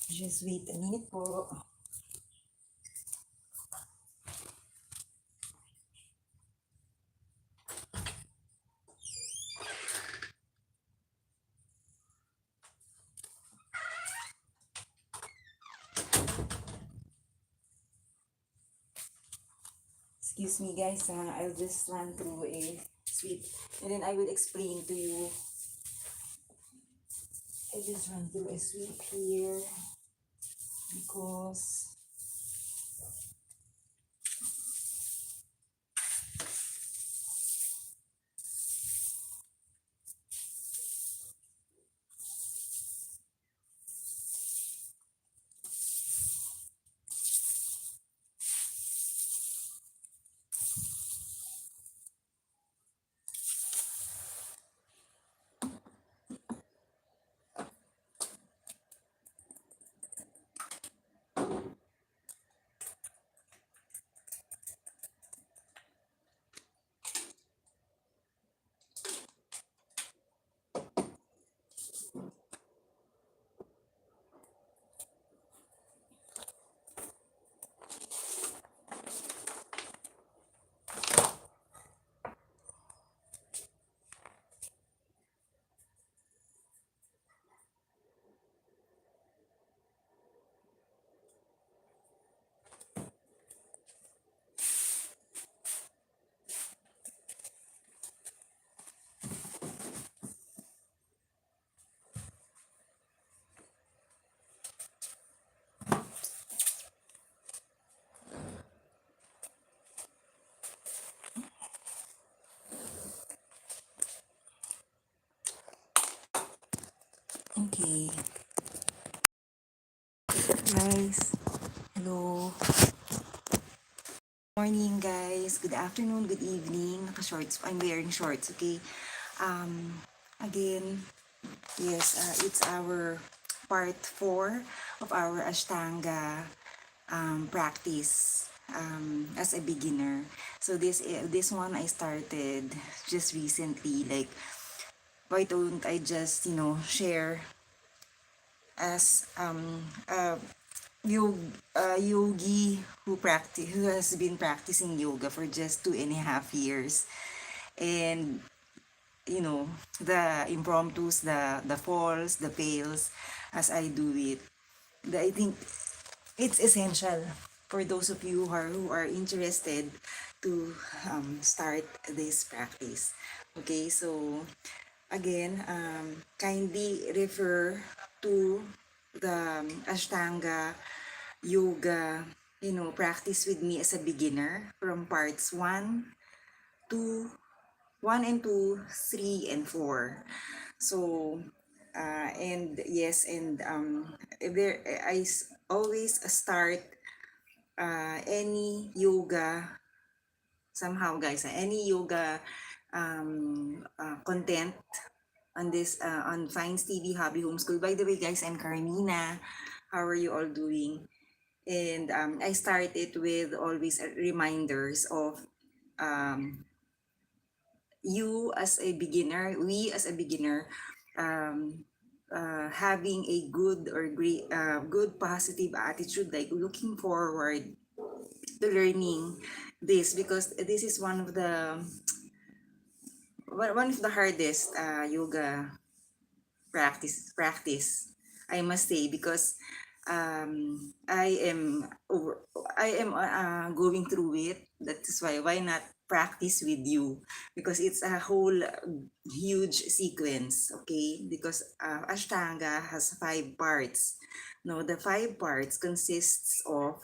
Just wait a minute po. Excuse me guys, I'll just run through a sweet and then I will explain to you. I just run through a sweet here because okay guys, hello. Morning guys, good afternoon, good evening. Naka-shorts, I'm wearing shorts, okay? Again, yes, it's our part 4 of our Ashtanga practice as a beginner. So this one I started just recently. Like, why don't I just share as yogi who has been practicing yoga for just 2.5 years, and the impromptus, the falls, the fails as I do it. I think it's essential for those of you who are interested to start this practice. Okay, so again, kindly refer to the Ashtanga Yoga, practice with me as a beginner from parts 2, 1 and 2, 3 and 4. So, and yes, and always start any yoga somehow, guys. Any yoga content on this on Findstv Hobby Homeschool. By the way, guys, I'm Carmina. How are you all doing? And I started with always reminders of um, you as a beginner, we as a beginner, um, having a good or great, good positive attitude, like looking forward to learning this, because this is one of the hardest yoga practice, I must say, because I am going through it. That's why not practice with you, because it's a whole huge sequence. Okay, because Ashtanga has 5 parts. No, the 5 parts consists of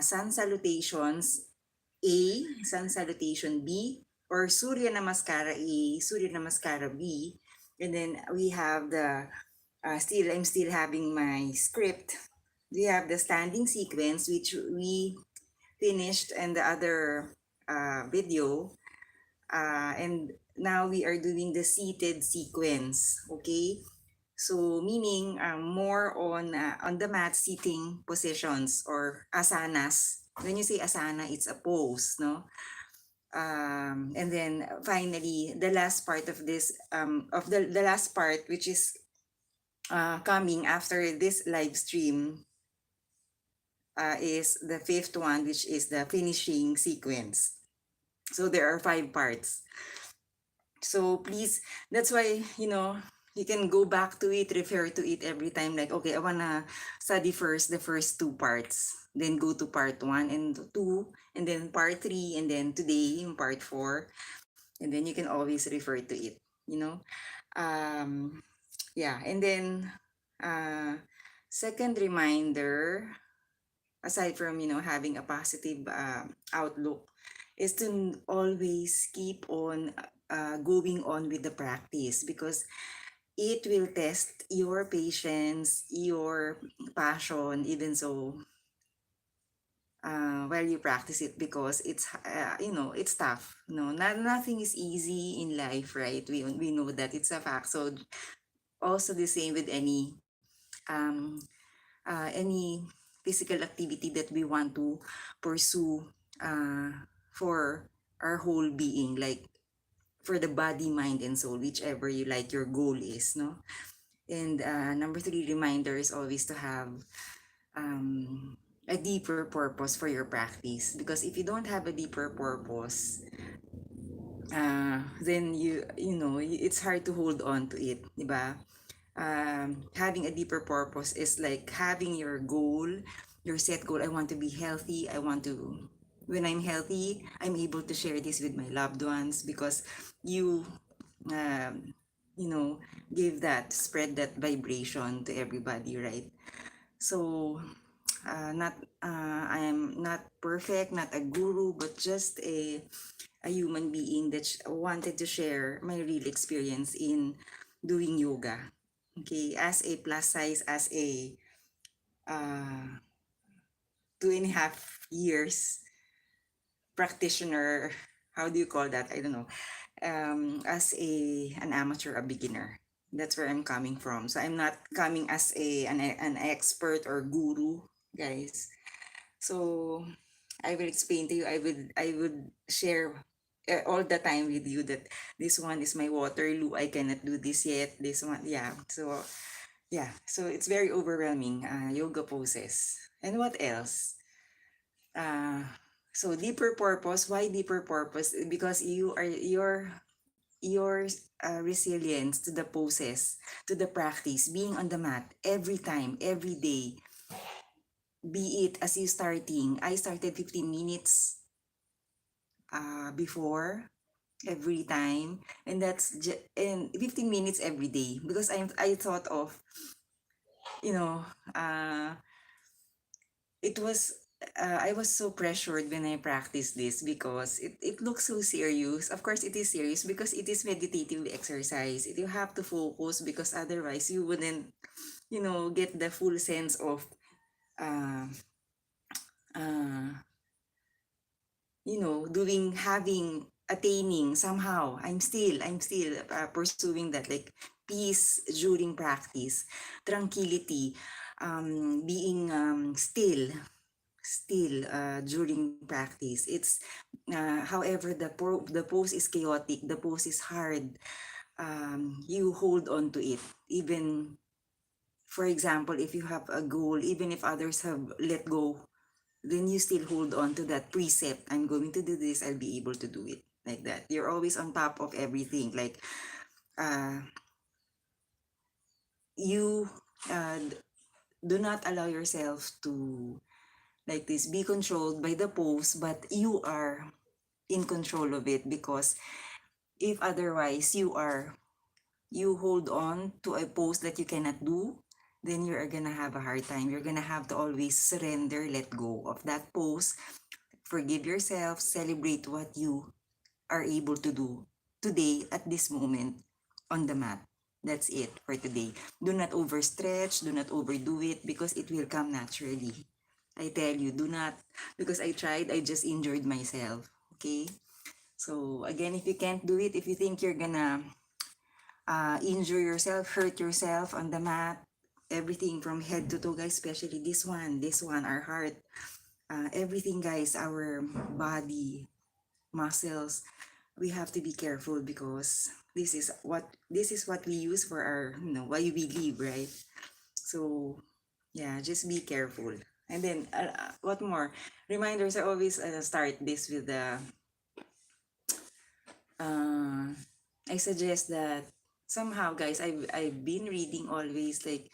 sun salutations A, sun salutation B, or Surya Namaskara A, Surya Namaskara B. And then we have I'm still having my script. We have the standing sequence, which we finished in the other video. And now we are doing the seated sequence, okay? So meaning more on the mat sitting positions or asanas. When you say asana, it's a pose, no? And then finally, the last part of this, of the last part, which is coming after this live stream is the fifth one, which is the finishing sequence. So there are 5 parts. So please, that's why, you can go back to it, refer to it every time. Like, okay, I wanna study first the first 2 parts, then go to part 1 and 2, and then part 3, and then today in part 4, and then you can always refer to it. You know, um, yeah, and then uh, second reminder, aside from having a positive outlook, is to always keep on going on with the practice, because it will test your patience, your passion, even so while you practice it, because it's tough. Nothing is easy in life, right? We know that it's a fact. So also the same with um any physical activity that we want to pursue uh, for our whole being, like for the body, mind, and soul, whichever you like your goal is, no? And number 3 reminder is always to have um, a deeper purpose for your practice, because if you don't have a deeper purpose, then it's hard to hold on to it, di ba? Having a deeper purpose is like having your goal, your set goal. I want to be healthy. When I'm healthy, I'm able to share this with my loved ones, because you, um, you know, spread that vibration to everybody, right? So, not, I am not perfect, not a guru, but just a human being that wanted to share my real experience in doing yoga. Okay, as a plus size, as a uh, 2.5 years practitioner, how do you call that? I don't know. As an amateur, a beginner. That's where I'm coming from. So I'm not coming as an expert or guru, guys. So I will explain to you. I would share all the time with you that this one is my Waterloo. I cannot do this yet. This one, yeah. So yeah. So it's very overwhelming. Yoga poses. And what else? Uh, so deeper purpose. Why deeper purpose? Because your resilience to the poses, to the practice, being on the mat every time, every day. Be it as you starting. I started 15 minutes before every time, and and 15 minutes every day, because I thought of, you know uh it was I was so pressured when I practiced this, because it looks so serious. Of course it is serious, because it is meditative exercise. You have to focus, because otherwise you wouldn't get the full sense of uh, uh, doing, having, attaining. Somehow I'm still pursuing that, like peace during practice, tranquility, being still during practice. It's however the pose is chaotic, the pose is hard, you hold on to it. Even, for example, if you have a goal, even if others have let go, then you still hold on to that precept. I'm going to do this, I'll be able to do it, like that. You're always on top of everything. Like, uh, you do not allow yourself to, like this, be controlled by the pose, but you are in control of it. Because if otherwise you hold on to a pose that you cannot do, then you're gonna have a hard time. You're gonna have to always surrender, let go of that pose, forgive yourself, celebrate what you are able to do today at this moment on the mat. That's it for today. Do not overstretch, do not overdo it, because it will come naturally. I tell you, do not, because I tried, I just injured myself. Okay? So again, if you can't do it, if you think you're gonna injure yourself, hurt yourself on the mat, everything from head to toe, guys, especially this one, our heart, everything, guys, our body, muscles, we have to be careful, because this is what we use for our, why we live, right? So yeah, just be careful. And then what more reminders? I always start this with the uh, I suggest that somehow, guys, I've been reading always, like,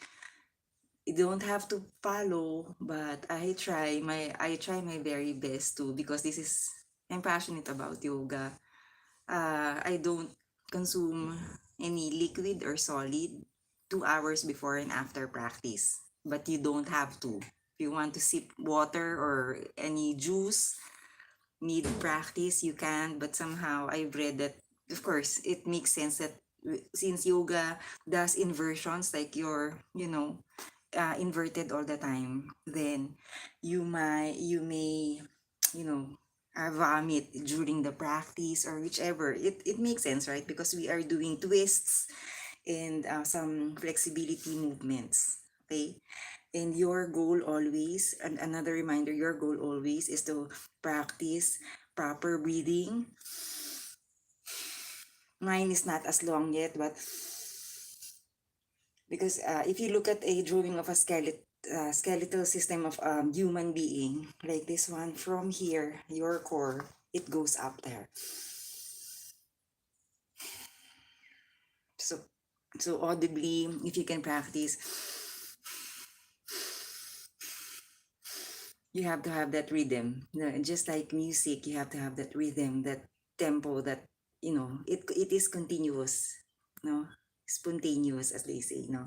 you don't have to follow, but I try my very best to, because this is, I'm passionate about yoga. I don't consume any liquid or solid 2 hours before and after practice. But you don't have to. If you want to sip water or any juice mid practice, you can. But somehow I've read that, of course, it makes sense that since yoga does inversions, like you're, inverted all the time, then you may, you know, vomit during the practice or whichever. It makes sense, right? Because we are doing twists and some flexibility movements. Okay. And your goal always, and another reminder, your goal always is to practice proper breathing. Mine is not as long yet, but because if you look at a drawing of a skeletal system of human being, like this one, from here, your core, it goes up there. So, so audibly, if you can practice, you have to have that rhythm. Just like music, you have to have that rhythm, that tempo, that, it is continuous, no, spontaneous, as they say, no.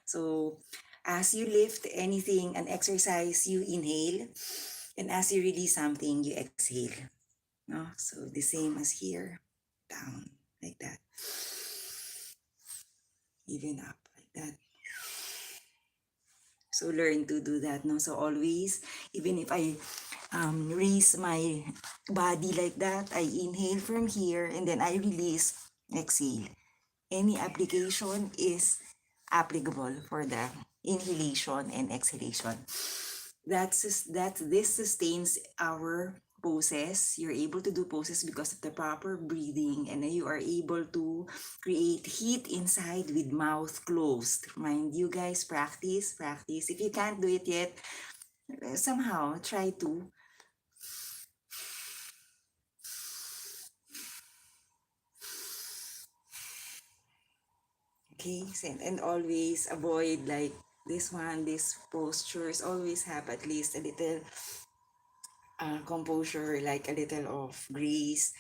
So as you lift anything, an exercise, you inhale, and as you release something, you exhale, no. So the same as here, down, like that, even up, like that. So learn to do that, no. So always, even if I raise my body like that, I inhale from here and then I release, exhale. Any application is applicable for the inhalation and exhalation. This sustains our poses. You're able to do poses because of the proper breathing, and then you are able to create heat inside with mouth closed. Mind you, guys, practice. If you can't do it yet, somehow try to. Okay, and always avoid, like, this one, these postures. Always have at least a little composure, like a little of grace,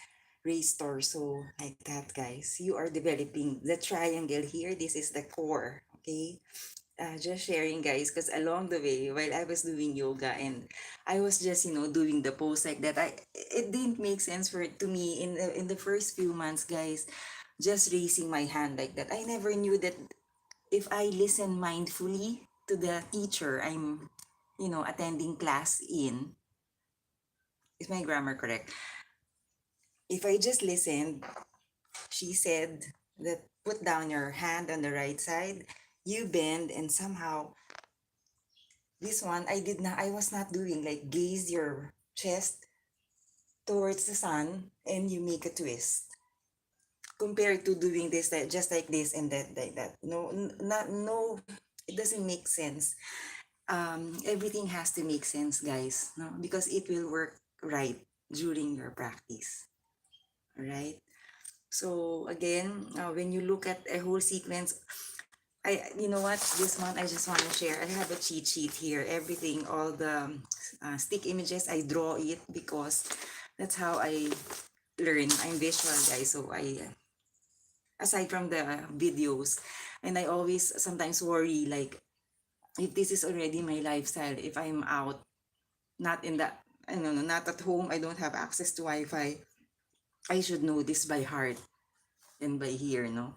raised torso, like that, guys. You are developing the triangle here. This is the core, okay? Just sharing, guys, because along the way, while I was doing yoga and I was just, doing the pose like that, it didn't make sense for it to me in the first few months, guys. Just raising my hand like that, I never knew that if I listen mindfully to the teacher I'm, attending class in, is my grammar correct? If I just listened, she said that put down your hand on the right side, you bend, and somehow this one I was not doing, like, gaze your chest towards the sun and you make a twist. Compared to doing this, like, just like this and that, like that. No, not, no, it doesn't make sense. Everything has to make sense, guys, no, because it will work right during your practice, right? So again, when you look at a whole sequence, you know what, this one I just want to share. I have a cheat sheet here, everything, all the stick images, I draw it because that's how I learn. I'm visual, guys, so I aside from the videos, and I always sometimes worry, like, if this is already my lifestyle, if I'm out, not in the, I don't know, not at home, I don't have access to Wi-Fi, I should know this by heart and by hear, no?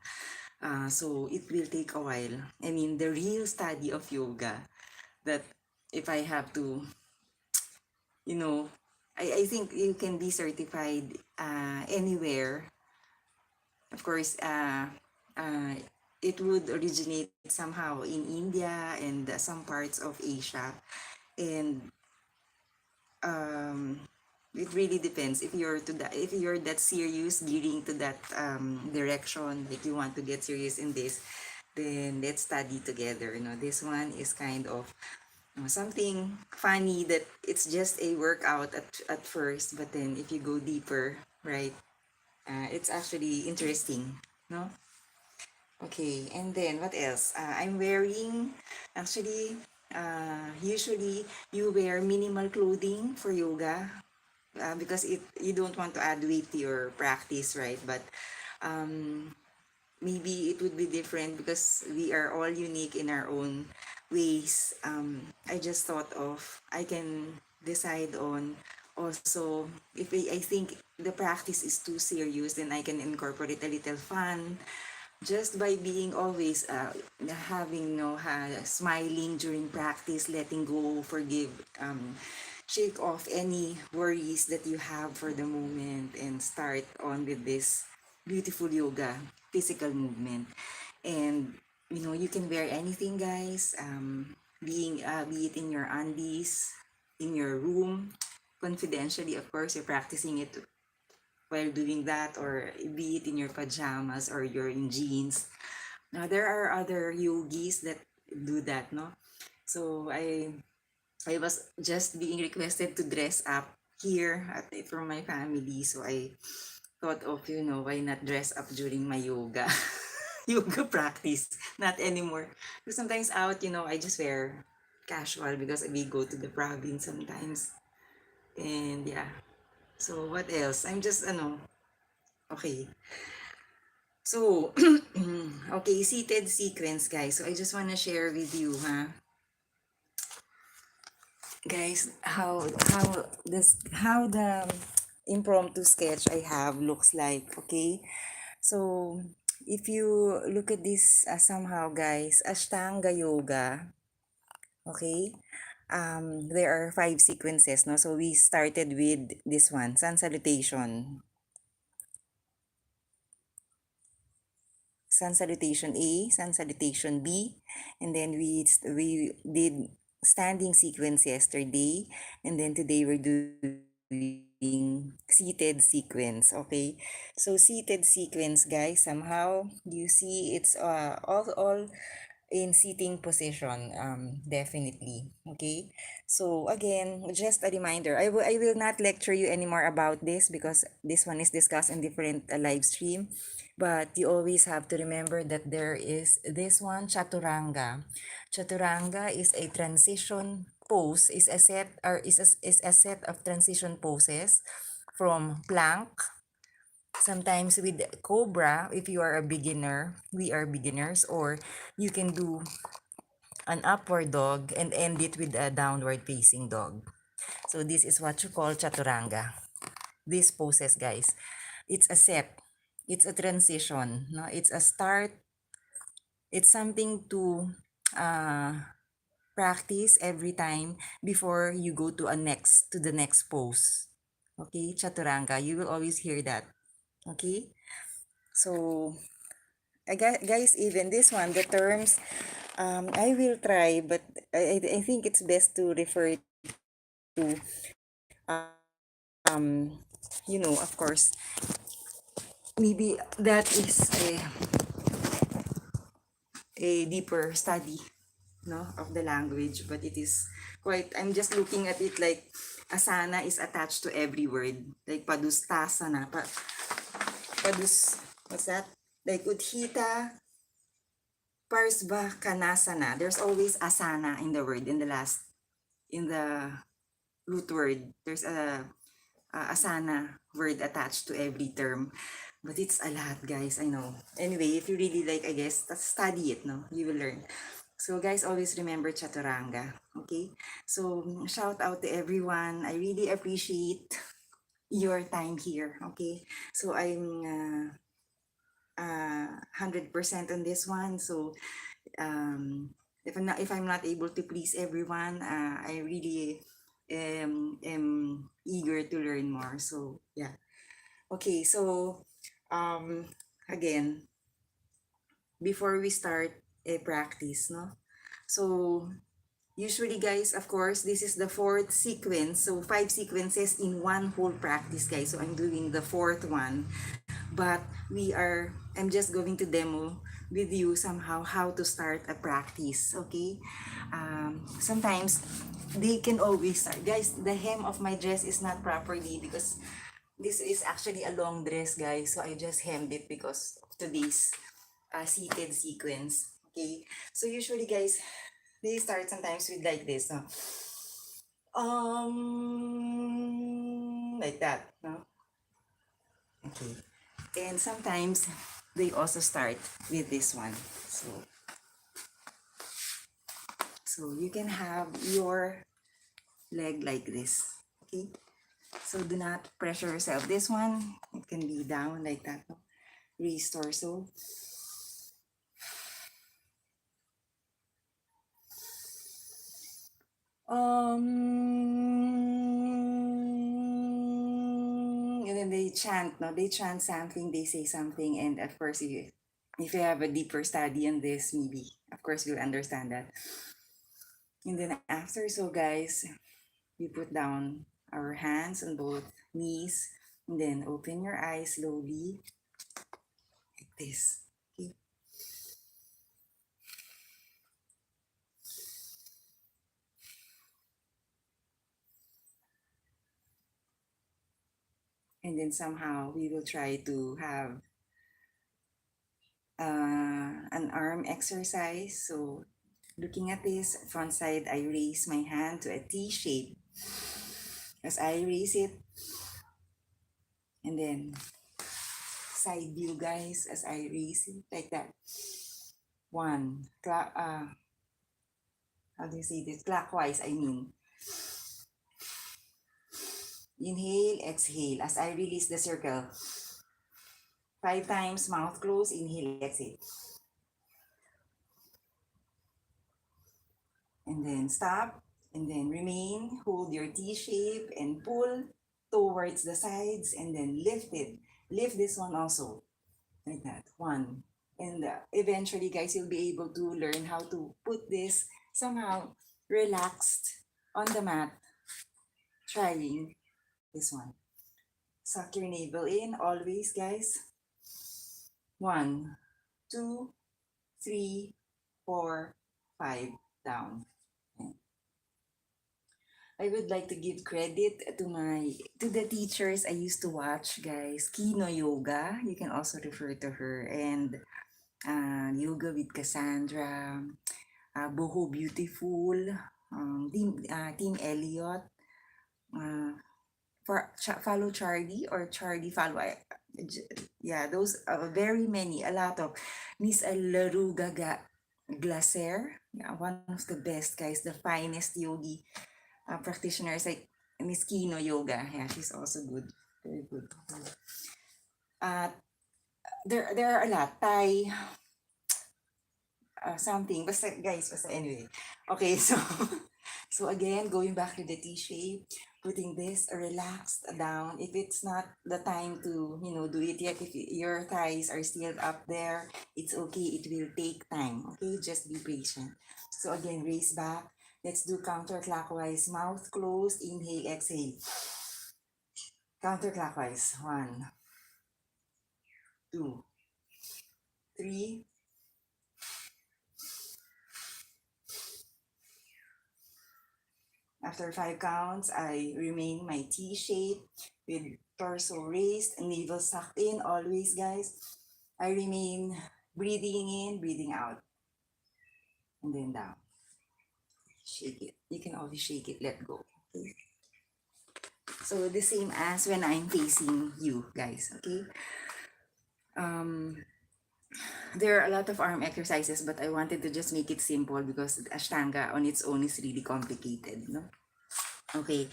So it will take a while. I mean, the real study of yoga, that if I have to, you know, I think you can be certified anywhere. Of course, uh, it would originate somehow in India and some parts of Asia. And um, it really depends if you're if you're that serious, gearing to that direction, like you want to get serious in this, then let's study together. This one is kind of something funny, that it's just a workout at first, but then if you go deeper, right, it's actually interesting, no? Okay, and then what else? I'm wearing, actually, usually you wear minimal clothing for yoga, because you don't want to add weight to your practice, right? But um, maybe it would be different because we are all unique in our own ways. I just thought of, I can decide on also, if I think the practice is too serious, then I can incorporate a little fun just by being always having smiling during practice, letting go, forgive, shake off any worries that you have for the moment, and start on with this beautiful yoga physical movement. And you can wear anything, guys, be it in your undies, in your room, confidentially, of course, you're practicing it while doing that, or be it in your pajamas or you're in jeans. Now there are other yogis that do that, no? So I was just being requested to dress up here from my family, so I thought of, why not dress up during my yoga yoga practice. Not anymore, because sometimes out, I just wear casual because we go to the province sometimes. And yeah, so what else? I'm just okay. So, okay, seated sequence, guys. So I just want to share with you, guys, how the impromptu sketch I have looks like. Okay, so if you look at this, somehow, guys, Ashtanga Yoga. Okay, there are 5 sequences, no? So we started with this one, sun salutation. Sun salutation A, sun salutation B, and then we did standing sequence yesterday, and then today we're doing seated sequence. Okay, so seated sequence, guys, somehow you see it's all in sitting position, definitely. Okay, so again, just a reminder, I will not lecture you anymore about this because this one is discussed in different live stream, but you always have to remember that there is this one, chaturanga. Chaturanga is a transition pose, is a set, or is a set of transition poses from plank, sometimes with cobra if you are a beginner, we are beginners, or you can do an upward dog and end it with a downward facing dog. So this is what you call chaturanga. These poses, guys, it's a set, it's a transition, no? It's a start, it's something to uh, practice every time before you go to the next pose. Okay, chaturanga, you will always hear that. Okay, so guys, even this one, the terms, I will try, but I think it's best to refer to, of course, maybe that is a deeper study, no, of the language, but it is quite, I'm just looking at it like asana is attached to every word, like padustasana, padus, what's that? Like Udhita, Parsva, Kanasana. There's always asana in the word, in the root word. There's a asana word attached to every term. But it's a lot, guys, I know. Anyway, if you really like, I guess, study it, no? You will learn. So, guys, always remember chaturanga, okay? So, shout out to everyone. I really appreciate your time here, okay? So, I'm 100% on this one. So, if I'm not able to please everyone, I really am eager to learn more. So yeah. Okay, so um again, before we start a practice, no? So Usually guys, of course, this is the fourth sequence. So 5 sequences in one whole practice guys. So I'm doing the fourth one. But I'm just going to demo with you somehow how to start a practice, okay? Sometimes they can always start. Guys, the hem of my dress is not properly because this is actually a long dress, guys. So I just hemmed it because of today's seated sequence, okay? So usually, guys, they start sometimes with like this, no? Like that, no? Okay. And sometimes they also start with this one. So you can have your leg like this. Okay. So do not pressure yourself. This one, it can be down like that. No? Raise torso. And then they chant, no? They chant something, they say something, and of course, if you have a deeper study on this, maybe, of course, you'll understand that. And then after, so guys, we put down our hands on both knees, and then open your eyes slowly, like this. Okay. And then somehow we will try to have an arm exercise. So looking at this front side, I raise my hand to a T shape. As I raise it, and then side view, guys, as I raise it like that. One, how do you say this? Clockwise, I mean. Inhale, exhale. As I release the circle. 5 times, mouth closed, inhale, exhale. And then stop, and then remain. Hold your T shape and pull towards the sides, and then lift it. Lift this one also, like that. One. And eventually, guys, you'll be able to learn how to put this somehow relaxed on the mat, trying this one. Suck your navel in, always, guys. 1, 2, 3, 4, 5, down. I would like to give credit to the teachers I used to watch, guys. Kino Yoga, you can also refer to her, and Yoga with Cassandra, Boho Beautiful, Team Elliot, follow Charlie or Charlie follow. Yeah, those are very many, a lot of Miss Laruga Glaser, yeah, one of the best, guys, the finest yogi practitioners like Miss Kino Yoga. Yeah, she's also good, very good. Uh, there are a lot. Thai, something. Basta, guys, basta anyway. Okay, so so again, going back to the T shape, putting this relaxed down. If it's not the time to, do it yet, if your thighs are still up there, it's okay. It will take time. Okay, just be patient. So again, raise back. Let's do counterclockwise. Mouth closed. Inhale, exhale. Counterclockwise. 1, 2, 3. After 5 counts, I remain my T shape with torso raised, navel sucked in, always, guys. I remain breathing in, breathing out, and then down. Shake it. You can always shake it, let go. Okay? So the same as when I'm facing you, guys. Okay. There are a lot of arm exercises, but I wanted to just make it simple because Ashtanga on its own is really complicated. No? Okay.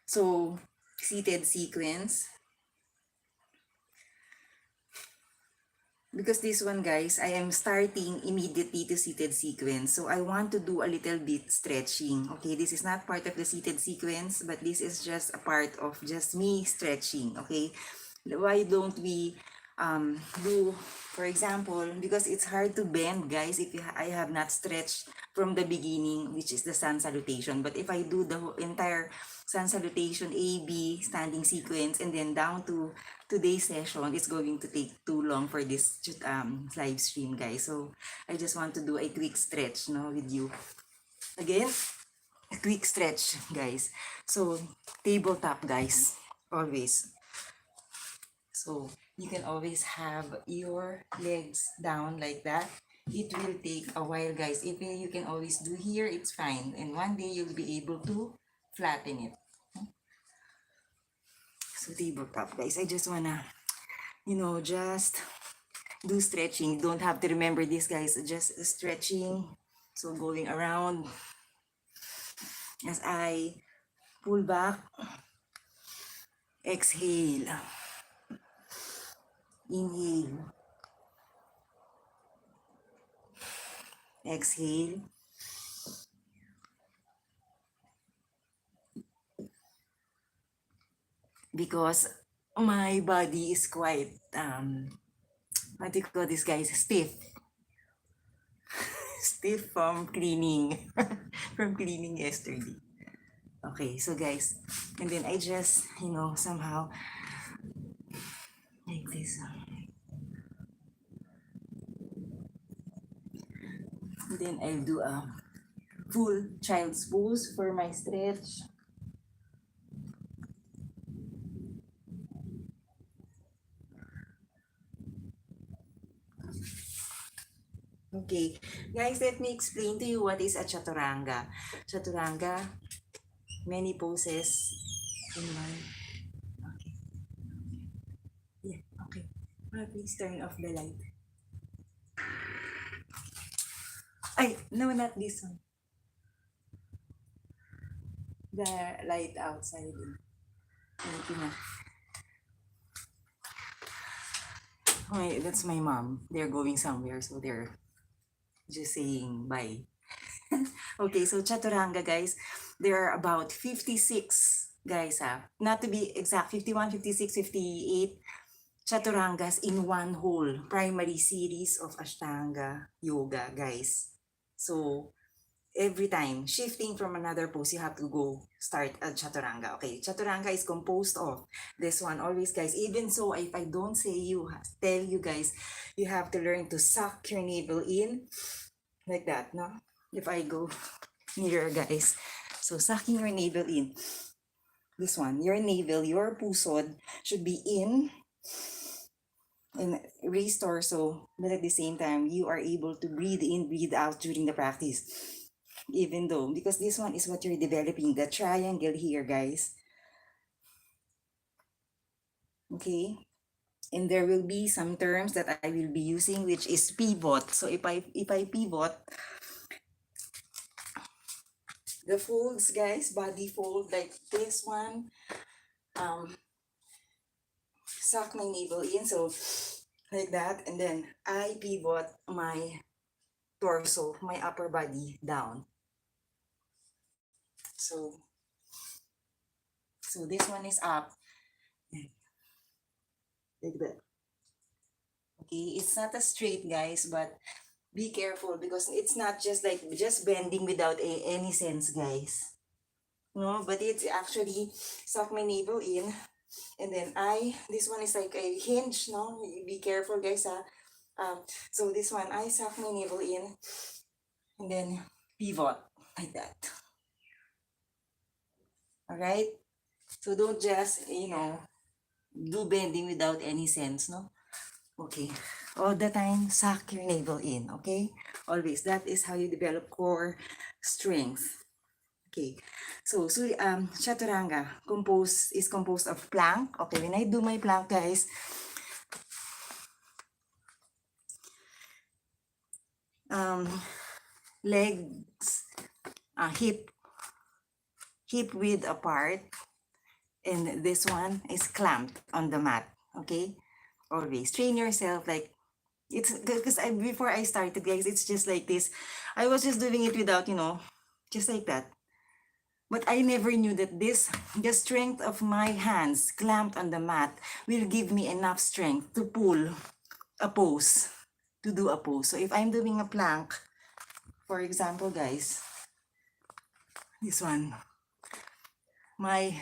So seated sequence. Because this one, guys, I am starting immediately to seated sequence. So I want to do a little bit stretching. Okay, this is not part of the seated sequence, but this is just a part of just me stretching. Okay, why don't we do, for example, because it's hard to bend, guys, if I have not stretched from the beginning, which is the sun salutation. But if I do the entire sun salutation AB standing sequence and then down to today's session, it's going to take too long for this live stream, guys. So I just want to do a quick stretch, no, with you. Again, a quick stretch, guys. So tabletop, guys, always. So you can always have your legs down like that. It will take a while, guys. If you can always do here, it's fine. And one day you'll be able to flatten it. So tabletop, guys. I just wanna, just do stretching. Don't have to remember this, guys. Just stretching. So going around as I pull back, exhale, inhale, exhale, because my body is quite what do you call this, guys, stiff from cleaning from cleaning yesterday. Okay, so guys, and then I just somehow like this, and then I'll do a full child's pose for my stretch. Okay, guys, let me explain to you what is a chaturanga. Chaturanga, many poses in one. Okay. Yeah, okay. Please turn off the light. Ay, no, not this one. The light outside. Thank you, ma. Okay, that's my mom. They're going somewhere, so they're just saying bye. Okay, so chaturanga, guys, there are about 56, guys, not to be exact, 51, 56, 58 chaturangas in one whole primary series of Ashtanga Yoga, guys. So every time shifting from another pose, you have to go start a chaturanga. Okay, chaturanga is composed of this one always, guys. Even so, if I don't tell you guys, you have to learn to suck your navel in like that, no? If I go nearer, guys, so sucking your navel in, this one, your navel, your pusod should be in and raise torso, but at the same time you are able to breathe in, breathe out during the practice, even though, because this one is what you're developing, the triangle here, guys. Okay, and there will be some terms that I will be using, which is pivot. So if I pivot, the folds, guys, body fold like this one, suck my navel in, so like that, and then I pivot my torso, my upper body down. So this one is up like that. Okay, it's not a straight, guys, but be careful because it's not just like just bending without any sense, guys. No, but it's actually suck my navel in, and then this one is like a hinge, no? Be careful, guys, so this one, I suck my navel in, and then pivot like that. All right? So don't just, do bending without any sense, no? Okay. All the time, suck your navel in, okay? Always. That is how you develop core strength. Okay. So chaturanga is composed of plank. Okay, when I do my plank, guys, legs, hip width apart, and this one is clamped on the mat. Okay, always train yourself like it's because before I started, guys, it's just like this. I was just doing it without, just like that. But I never knew that the strength of my hands clamped on the mat will give me enough strength to pull a pose, to do a pose. So if I'm doing a plank, for example, guys, this one, my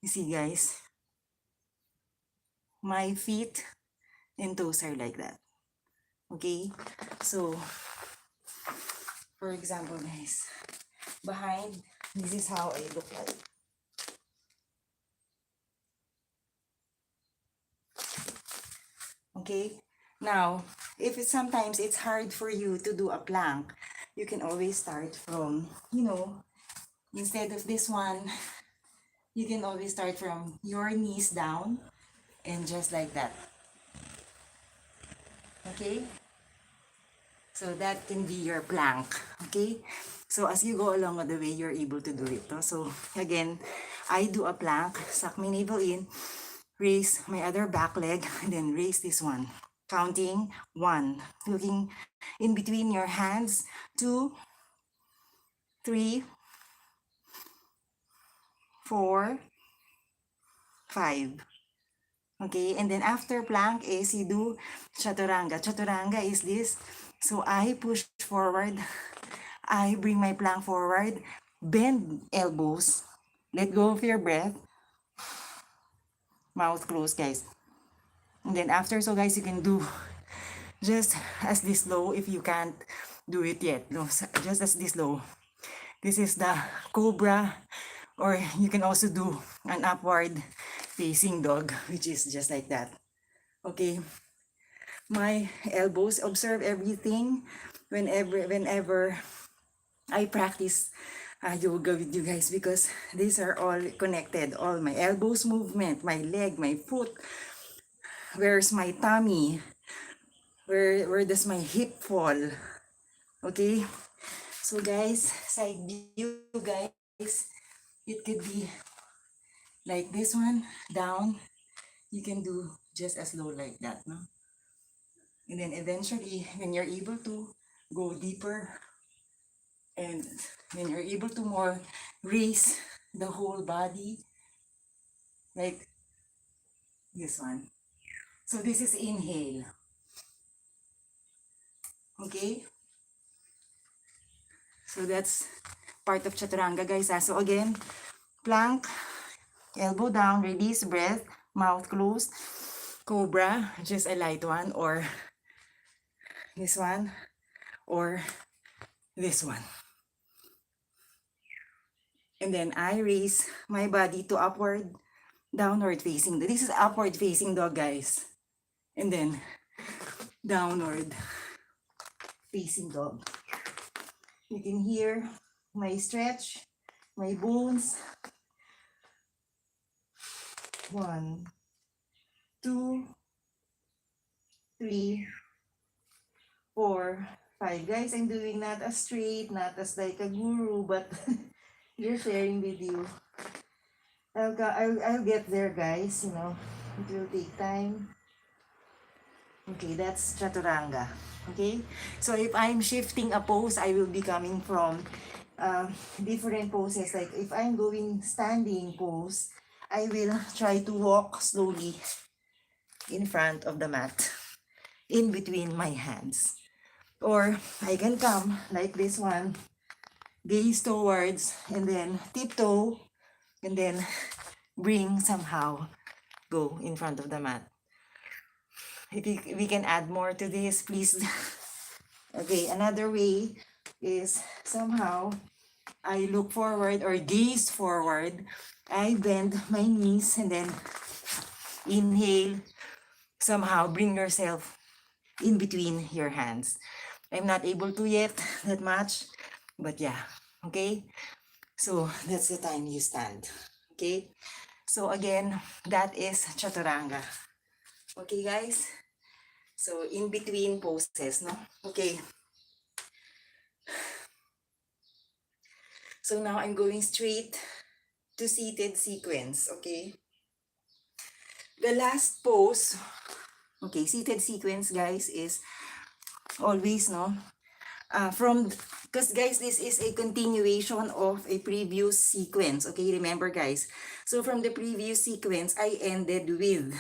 you see, guys, my feet and toes are like that. Okay, so for example, guys, behind, this is how I look like. Okay, now if sometimes it's hard for you to do a plank, you can always start from, instead of this one, you can always start from your knees down and just like that. Okay, so that can be your plank. Okay, so as you go along the way, you're able to do it. No? So again, I do a plank, suck my navel in, raise my other back leg, and then raise this one, counting 1, looking in between your hands, 2, 3, 4, 5. Okay, and then after plank is you do chaturanga. Chaturanga is this. So I push forward, I bring my plank forward, bend elbows, let go of your breath, mouth closed, guys. And then after, so guys, you can do just as this low if you can't do it yet. No, just as this low. This is the cobra, or you can also do an upward facing dog, which is just like that. Okay, my elbows, observe everything whenever I practice yoga with you guys, because these are all connected. All my elbows movement, my leg, my foot, where's my tummy, where does my hip fall. Okay, so guys, side view, guys, it could be like this one, down. You can do just as low like that, no? And then eventually, when you're able to go deeper, and when you're able to more raise the whole body, like this one. So this is inhale. Okay? So that's part of chaturanga, guys. So again, plank, elbow down, release breath, mouth closed, cobra, just a light one, or this one, or this one. And then I raise my body to upward, downward facing. This is upward facing dog, guys. And then downward facing dog. You can hear my stretch, my bones. 1, 2, 3, 4, 5. Guys, I'm doing not as straight, not as like a guru, but just sharing with you. I'll get there, guys. It will take time. Okay, that's chaturanga. Okay, so if I'm shifting a pose, I will be coming from different poses. Like if I'm going standing pose, I will try to walk slowly in front of the mat, in between my hands. Or I can come like this one, gaze towards, and then tiptoe, and then bring somehow, go in front of the mat. If we can add more to this, please. Okay, another way is somehow I look forward or gaze forward. I bend my knees and then inhale. Somehow bring yourself in between your hands. I'm not able to yet that much, but yeah, okay? So that's the time you stand, okay? So again, that is chaturanga. Okay, guys? So in between poses, no? Okay. So now I'm going straight to seated sequence, okay? The last pose, okay, seated sequence, guys, is always, no, because guys, this is a continuation of a previous sequence, okay, remember guys. So from the previous sequence, I ended with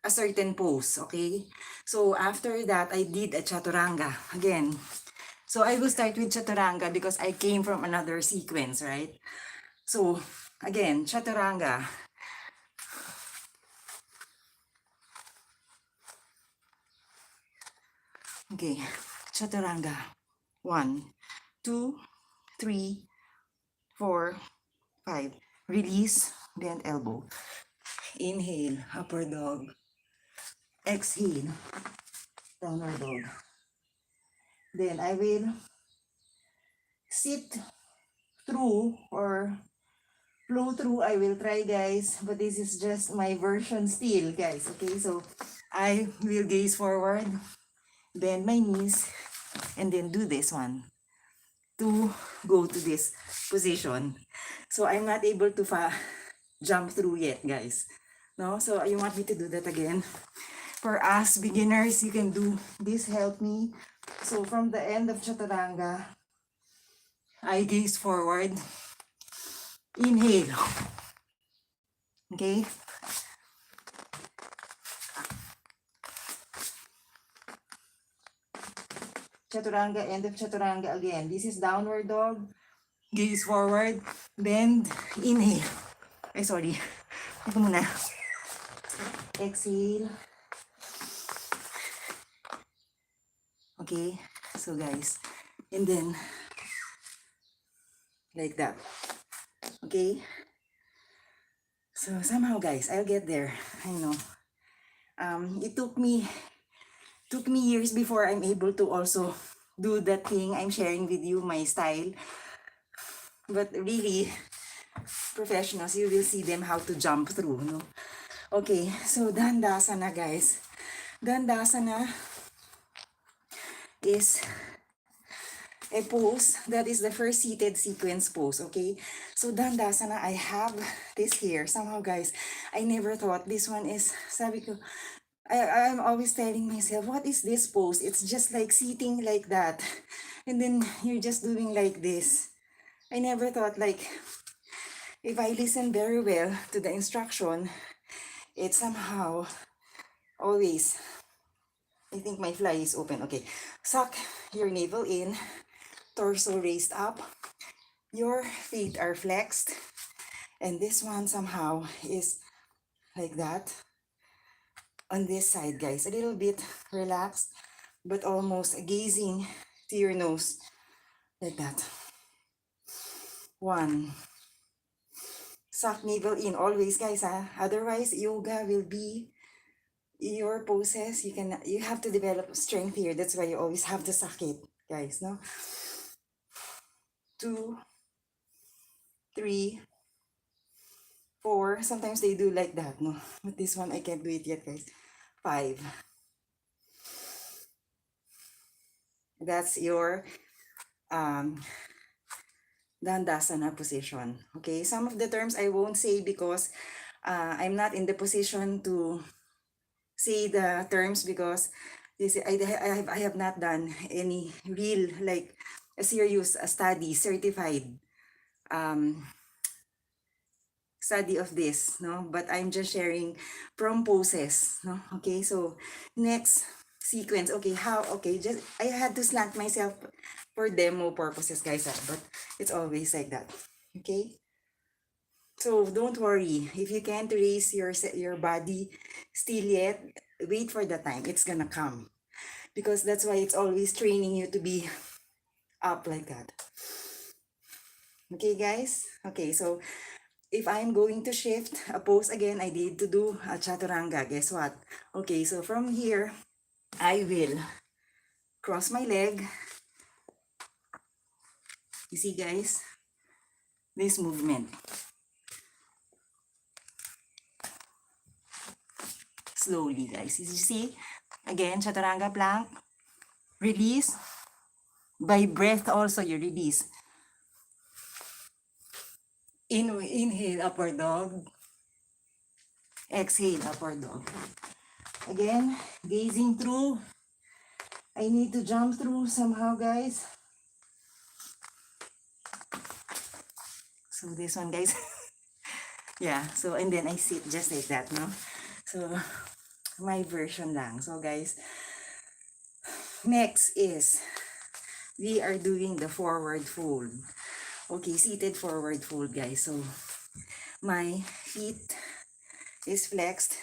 a certain pose, okay. So after that, I did a chaturanga again. So I will start with chaturanga because I came from another sequence, right? So again, chaturanga. Okay, chaturanga. 1, 2, 3, 4, 5. Release, bend elbow. Inhale, upper dog. Exhale, downward dog. Then I will sit through or flow through. I will try, guys, but this is just my version still, guys. Okay, so I will gaze forward, bend my knees, and then do this one to go to this position. So I'm not able to jump through yet, guys. No, so you want me to do that again? For us beginners, you can do this. Help me. So from the end of chaturanga, I gaze forward. Inhale. Okay. Chaturanga, end of chaturanga again. This is downward dog. Gaze forward. Bend. Inhale. Ay, sorry. Ito muna. Exhale. Okay. So guys. And then, like that. Okay. So somehow, guys, I'll get there. I know. It took me years before I'm able to also do that thing I'm sharing with you, my style. But really, professionals, you will see them how to jump through, no? Okay, so Dandasana, guys. Dandasana is a pose that is the first seated sequence pose, okay? So Dandasana, I have this here. Somehow, guys, I never thought this one is, sabi ko, I'm always telling myself, what is this pose? It's just like sitting like that. And then you're just doing like this. I never thought, like, if I listen very well to the instruction, it somehow always, I think my fly is open. Okay, suck your navel in, torso raised up, your feet are flexed, and this one somehow is like that. On this side, guys, a little bit relaxed, but almost gazing to your nose, like that. 1. Suck navel in always, guys, otherwise yoga will be your poses. You have to develop strength here. That's why you always have to suck it, guys, no? 2, 3, 4. Sometimes they do like that, no? But this one I can't do it yet, guys. 5. That's your Dandasana position. Okay, some of the terms I won't say because I'm not in the position to say the terms because this I have not done any real, like, a serious study, certified study of this, no? But I'm just sharing from poses, no? Okay, so next sequence. Okay, just I had to slant myself for demo purposes, guys, but it's always like that. Okay, so don't worry if you can't raise your body still yet. Wait for the time, it's gonna come, because that's why it's always training you to be up like that. Okay, guys. Okay, so if I'm going to shift a pose again, I need to do a chaturanga. Guess what? Okay, so from here, I will cross my leg. You see, guys? This movement. Slowly, guys. You see? Again, chaturanga plank. Release. By breath also, you release. Inhale, upward dog. exhale, upward dog. Again, gazing through. I need to jump through somehow, guys. So this one, guys. Yeah, so and then I sit just like that, no? So my version lang. So guys, next is we are doing the forward fold. Okay, seated forward fold, guys. So my feet is flexed.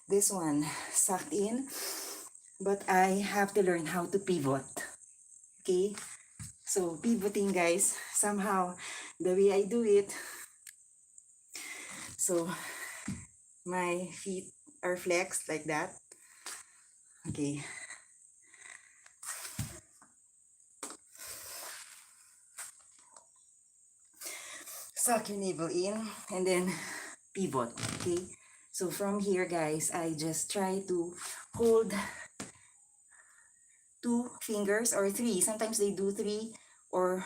This one sucked in, but I have to learn how to pivot. Okay, so pivoting, guys, somehow the way I do it, so my feet are flexed like that. Okay. Suck your navel in and then pivot. Okay. So from here, guys, I just try to hold 2 fingers or 3. Sometimes they do 3 or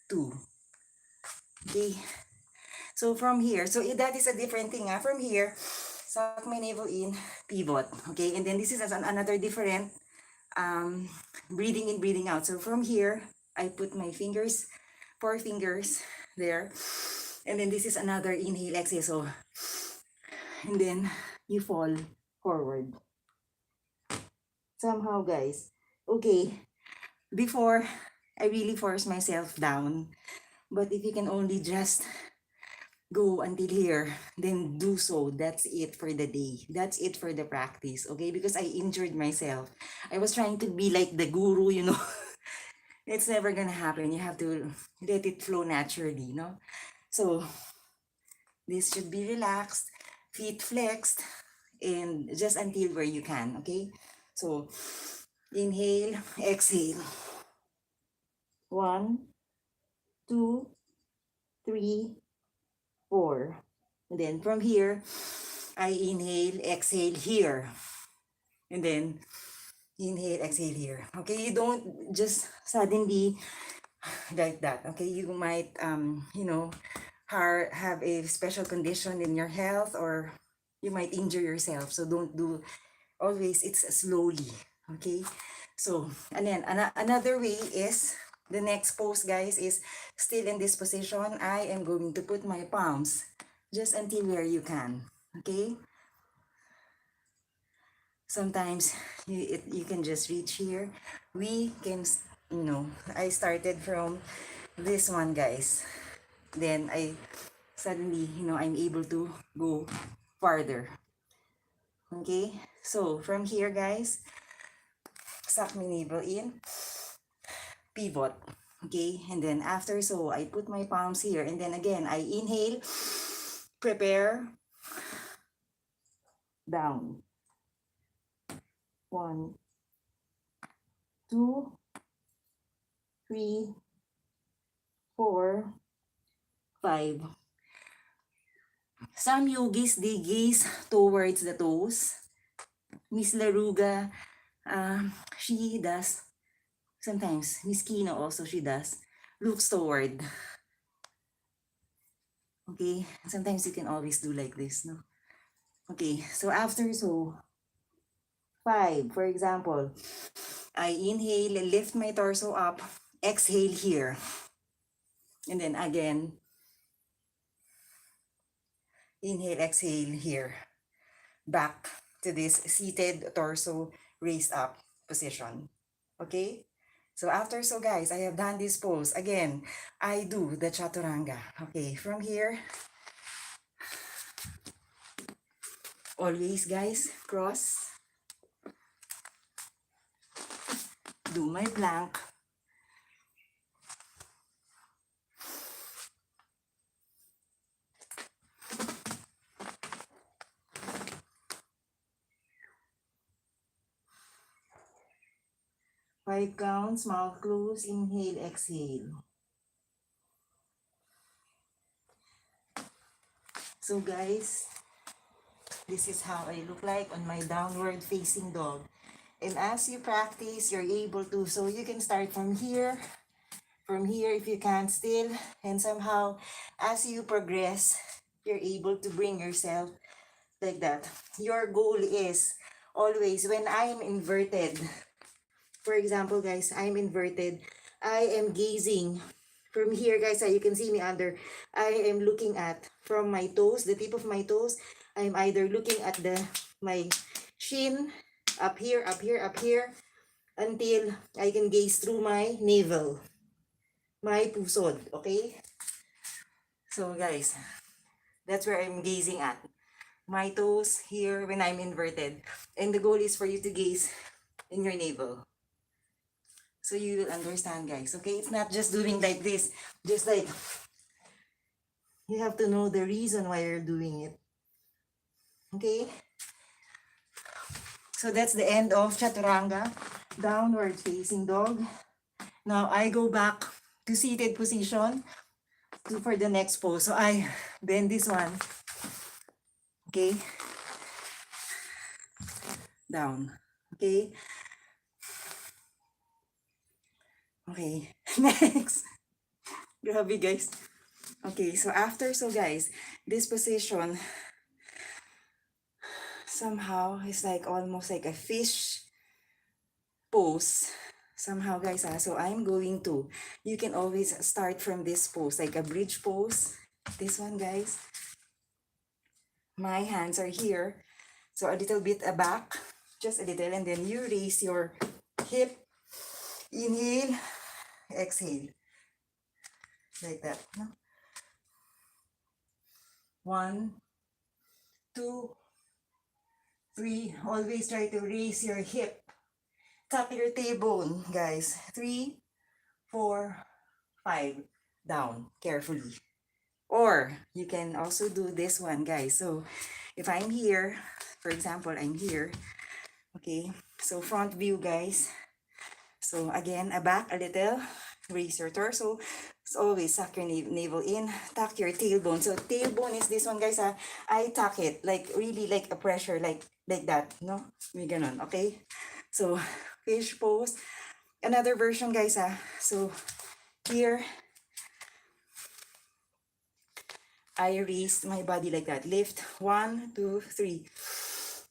2. Okay. So from here, so that is a different thing. From here, suck my navel in, pivot. Okay. And then this is another different breathing in, breathing out. So from here, I put my fingers, 4 fingers there. And then this is another inhale, exhale. So, and then you fall forward. Somehow, guys. Okay. Before, I really force myself down. But if you can only just go until here, then do so. That's it for the day. That's it for the practice. Okay? Because I injured myself. I was trying to be like the guru, you know. It's never gonna happen. You have to let it flow naturally, no? So, this should be relaxed, feet flexed, and just until where you can, okay? So, inhale, exhale. 1, 2, 3, 4. And then from here, I inhale, exhale here. And then, inhale, exhale here. Okay, you don't just suddenly like that. Okay, you might, you know, have a special condition in your health, or you might injure yourself. So don't do, always it's slowly. Okay, so and then another way is the next pose, guys, is still in this position. I am going to put my palms just until where you can. Okay, sometimes you can just reach here. We can, you know, I started from this one, guys. Then I suddenly, you know, I'm able to go farther. Okay, so from here, guys, suck my navel in, pivot. Okay, and then after, so I put my palms here, and then again, I inhale, prepare, down. 1, 2, 3, 4, 5. Some yogis, they gaze towards the toes. Miss Laruga, she does. Sometimes, Miss Kino also, she does. Looks toward. Okay, sometimes you can always do like this, no? Okay, so after, so 5, for example, I inhale, lift my torso up, exhale here. And then again, inhale, exhale here. Back to this seated torso raised up position. Okay? So after, so guys, I have done this pose. Again, I do the chaturanga. Okay, from here, always, guys, cross. Do my plank. Five counts, mouth close, inhale, exhale. So guys, this is how I look like on my downward facing dog. And as you practice, you're able to, so you can start from here if you can still, and somehow as you progress, you're able to bring yourself like that. Your goal is always, when I am inverted, for example, guys, I'm inverted, I am gazing from here, guys. You can see me under. I am looking at from my toes, the tip of my toes. I'm either looking at my shin, up here, up here, up here, until I can gaze through my navel, my pusod. Okay? So, guys, that's where I'm gazing at. My toes here when I'm inverted. And the goal is for you to gaze in your navel. So you will understand, guys. Okay? It's not just doing like this. Just like, you have to know the reason why you're doing it. Okay? So that's the end of Chaturanga. Downward facing dog. Now I go back to seated position for the next pose. So I bend this one. Okay? Down. Okay? Okay. Next. Grabe, guys. Okay, so after, so guys, this position somehow is like almost like a fish pose. Somehow, guys, so I'm going to, you can always start from this pose, like a bridge pose. This one, guys. My hands are here. So a little bit back, just a little, and then you raise your hip. Inhale, exhale. Like that. No? 1, 2, 3. Always try to raise your hip. Tap your tailbone, guys. 3, 4, 5. Down, carefully. Or you can also do this one, guys. So if I'm here, for example, I'm here. Okay, so front view, guys. So again, back a little. Raise your torso. So always suck your navel in. Tuck your tailbone. So tailbone is this one, guys. I tuck it like really like a pressure, like that. No, may ganon. Okay. So fish pose. Another version, guys. So here, I raise my body like that. Lift. 1, 2, 3.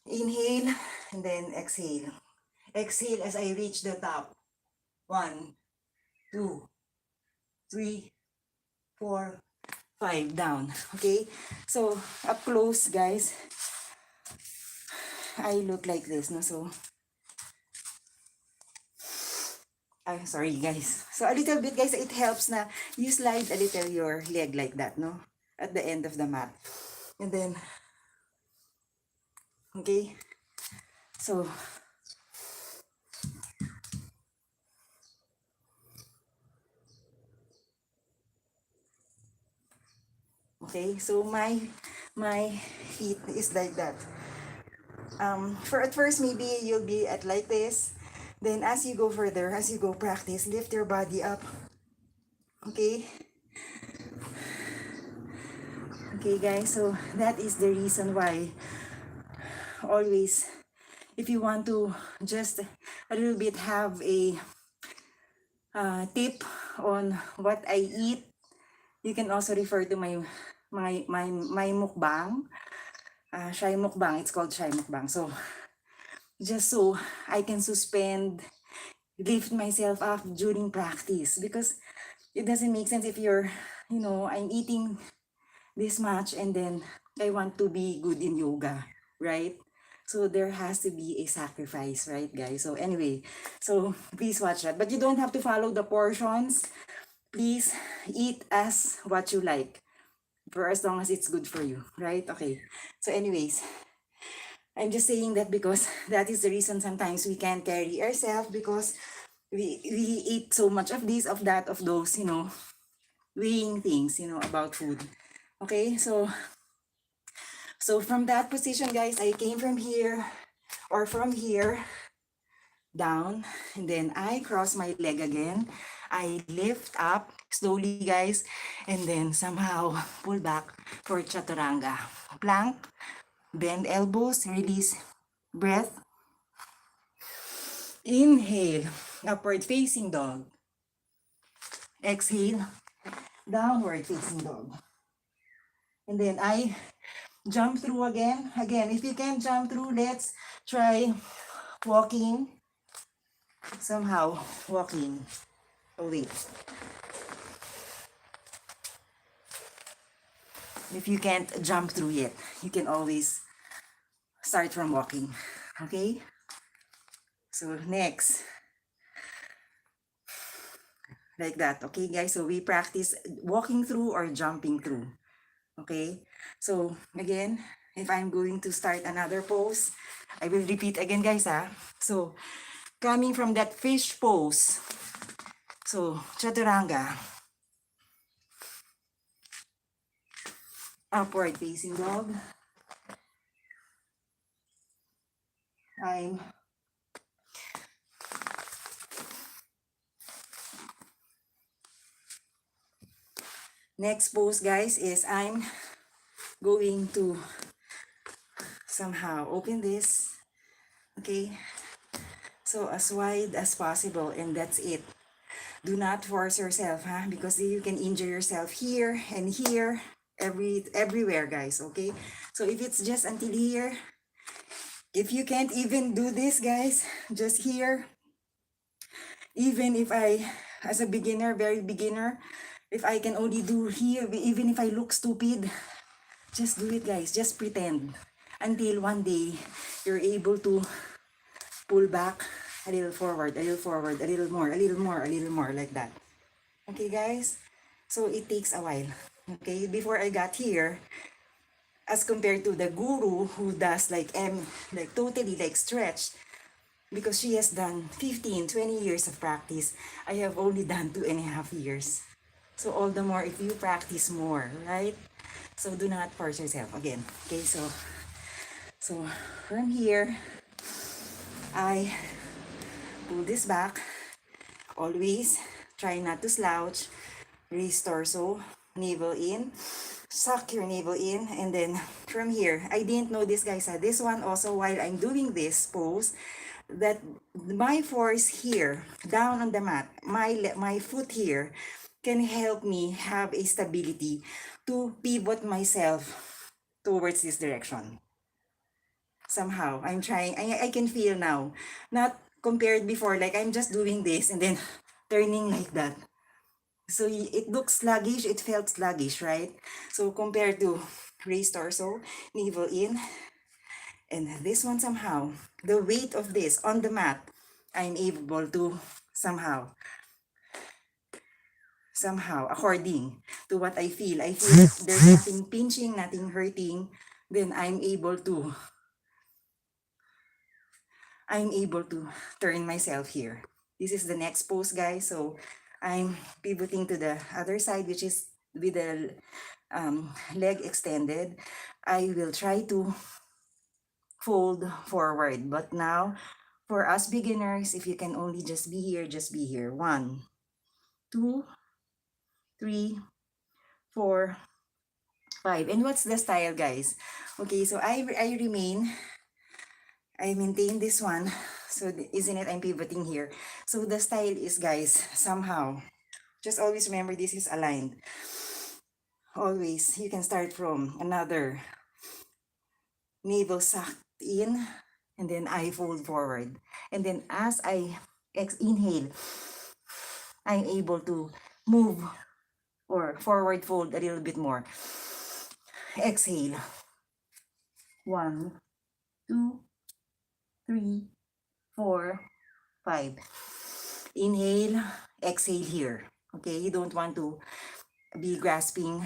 Inhale and then exhale. Exhale as I reach the top. 1, 2, 3, 4, 5. Down. Okay. So up close, guys, I look like this. No, so I'm sorry, guys. So a little bit, guys, it helps na you slide a little your leg like that, no, at the end of the mat, and then okay. So okay, so my feet is like that. For at first, maybe you'll be at like this. Then as you go further, as you go practice, lift your body up. Okay? Okay, guys, so that is the reason why always, if you want to just a little bit have a tip on what I eat, you can also refer to my mukbang. Shy mukbang, it's called shy mukbang. So just so I can suspend, lift myself up during practice, because it doesn't make sense if you're, I'm eating this much and then I want to be good in yoga, right? So there has to be a sacrifice, right, guys? So anyway, so please watch that. But you don't have to follow the portions. Please eat as what you like, for as long as it's good for you, right? Okay. So anyways, I'm just saying that because that is the reason sometimes we can't carry ourselves, because we eat so much of this, of that, of those, weighing things, about food. Okay, so from that position, guys, I came from here, or from here down, and then I cross my leg again. I lift up slowly, guys, and then somehow pull back for chaturanga. Plank, bend elbows, release breath. Inhale, upward facing dog. Exhale, downward facing dog. And then I jump through again. Again, if you can't jump through, let's try walking. Somehow, walking. Oh, wait. If you can't jump through yet, you can always start from walking. Okay? So, next. Like that. Okay, guys? So, we practice walking through or jumping through. Okay? So, again, if I'm going to start another pose, I will repeat again, guys, ha? So, coming from that fish pose. So, chaturanga. Upward facing dog. I'm next pose, guys, is I'm going to somehow open this. Okay, so as wide as possible, and that's it. Do not force yourself, huh? Because you can injure yourself here and here, everywhere, guys. Okay, so if it's just until here, if you can't even do this, guys, just here. Even if I, as a beginner, very beginner, if I can only do here, even if I look stupid, just do it, guys. Just pretend until one day you're able to pull back a little forward, a little forward, a little more, a little more, a little more, like that. Okay, guys? So it takes a while. Okay, before I got here, as compared to the guru who does like totally like stretch, because she has done 15, 20 years of practice, I have only done 2.5 years. So all the more if you practice more, right? So do not force yourself again. Okay, so from here, I pull this back. Always try not to slouch. Raise torso, navel in. Suck your navel in, and then from here, I didn't know this, guys. This one also, while I'm doing this pose, that my force here, down on the mat, my foot here, can help me have a stability to pivot myself towards this direction. Somehow, I'm trying, I can feel now, not compared before, like I'm just doing this and then turning like that. So it looks sluggish, it felt sluggish, right? So compared to raise torso, navel in, and this one somehow, the weight of this on the mat, I'm able to somehow, according to what I feel there's nothing pinching, nothing hurting, then I'm able to turn myself here. This is the next pose, guys. So I'm pivoting to the other side, which is with the leg extended. I will try to fold forward. But now, for us beginners, if you can only just be here, just be here. 1, 2, 3, 4, 5. And what's the style, guys? Okay, so I maintain this one. So isn't it, I'm pivoting here. So the style is, guys, somehow, just always remember this is aligned. Always, you can start from another navel sucked in, and then I fold forward. And then as I inhale, I'm able to move or forward fold a little bit more. Exhale. 1, 2, 3, 4, 5. Inhale, exhale here. Okay, you don't want to be grasping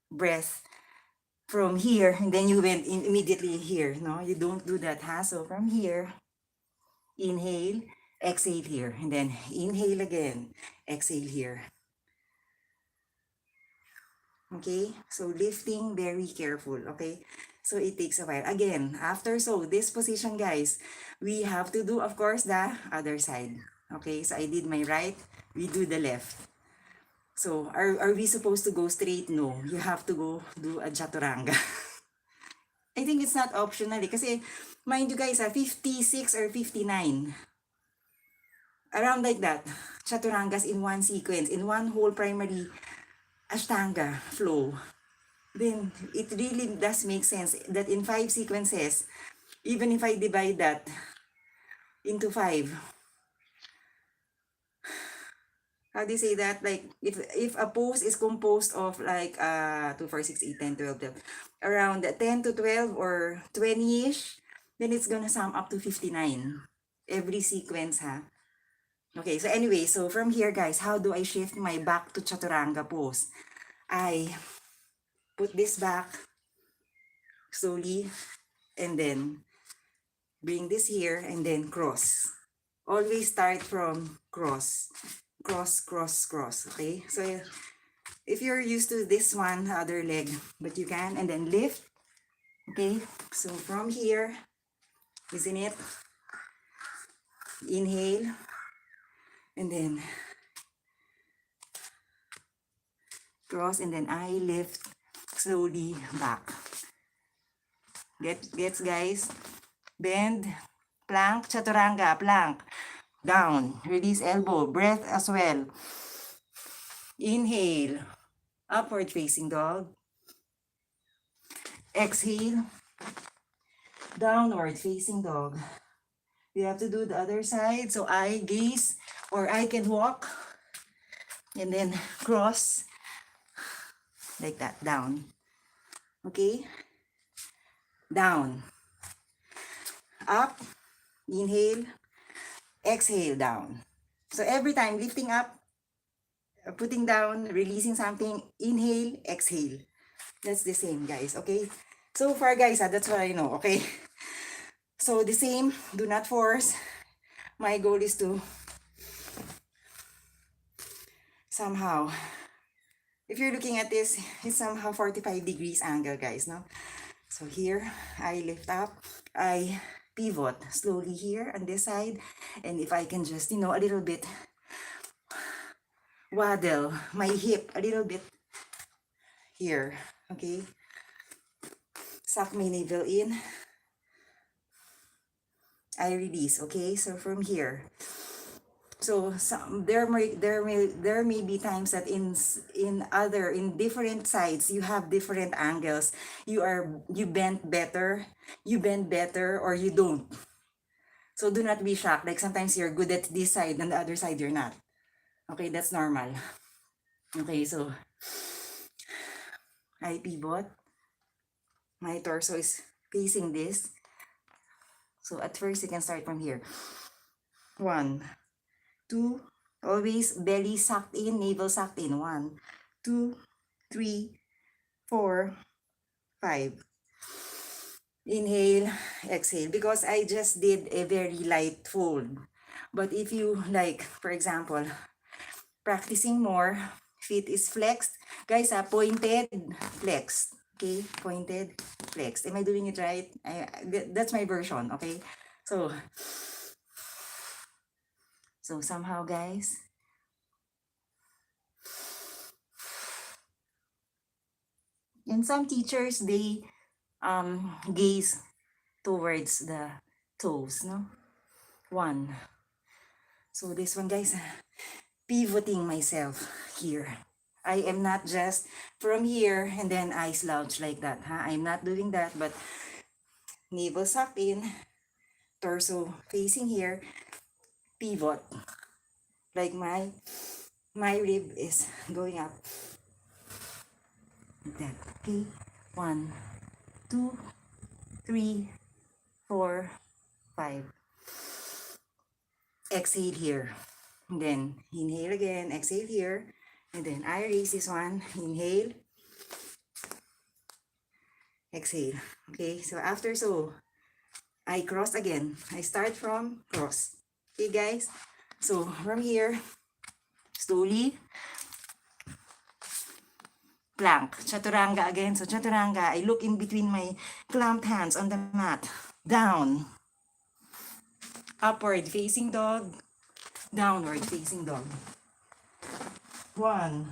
breath from here and then you went in immediately here. No, you don't do that, huh? So from here, inhale, exhale here, and then inhale again, exhale here. Okay, so lifting, very careful. Okay, so it takes a while. Again, after this position, guys, we have to do, of course, the other side. Okay, so I did my right, we do the left. So are we supposed to go straight? No, you have to go do a chaturanga. I think it's not optional kasi mind you guys, 56 or 59. Around like that, chaturangas in one sequence, in one whole primary Ashtanga flow. then it really does make sense that in 5 sequences, even if I divide that into 5, how do you say that? Like if a pose is composed of like 2, 4, 6, 8, 10, 12, 12, around 10 to 12 or 20-ish, then it's gonna sum up to 59 every sequence, ha. Okay, so anyway, so from here, guys, how do I shift my back to chaturanga pose? I put this back slowly and then bring this here and then cross. Always start from cross, cross, cross, cross. Okay, so if you're used to this one, other leg, but you can, and then lift. Okay, so from here, isn't it? Inhale, and then cross, and then I lift slowly back. Gets, guys? Bend, plank, chaturanga, plank. Down, release elbow, breath as well. Inhale, upward facing dog. Exhale, downward facing dog. You have to do the other side. So I gaze or I can walk and then cross like that, down. Okay? Down. Up, inhale, exhale, down. So every time lifting up, putting down, releasing something, inhale, exhale. That's the same, guys, okay? So far, guys, that's what I know, okay? So the same, do not force. My goal is to somehow, if you're looking at this, it's somehow 45 degrees angle, guys, no? So here, I lift up, I pivot slowly here on this side, and if I can just, a little bit waddle my hip a little bit here, okay? Suck my navel in, I release, okay? So from here, so there may be times that in different sides you have different angles. You bend better, or you don't. So do not be shocked. Like sometimes you're good at this side and the other side you're not. Okay, that's normal. Okay, so I pivot. My torso is facing this. So at first you can start from here. 1, 2, always belly sucked in, navel sucked in. 1, 2, 3, 4, 5. Inhale, exhale. Because I just did a very light fold. But if you like, for example, practicing more, feet is flexed. Guys, pointed, flexed. Okay, pointed, flexed. Am I doing it right? That's my version, okay? So somehow, guys, and some teachers, they gaze towards the toes, no? 1. So this one, guys, pivoting myself here. I am not just from here and then I slouch like that, huh? I'm not doing that, but navel sucked in, torso facing here, pivot. Like my rib is going up. Like that. Okay. 1, 2, 3, 4, 5. Exhale here. And then inhale again, exhale here. And then I raise this one. Inhale. Exhale. Okay, so after I cross again. I start from cross. Okay, guys? So from here, slowly, plank, chaturanga again. So chaturanga, I look in between my clamped hands on the mat. Down. Upward facing dog. Downward facing dog. 1,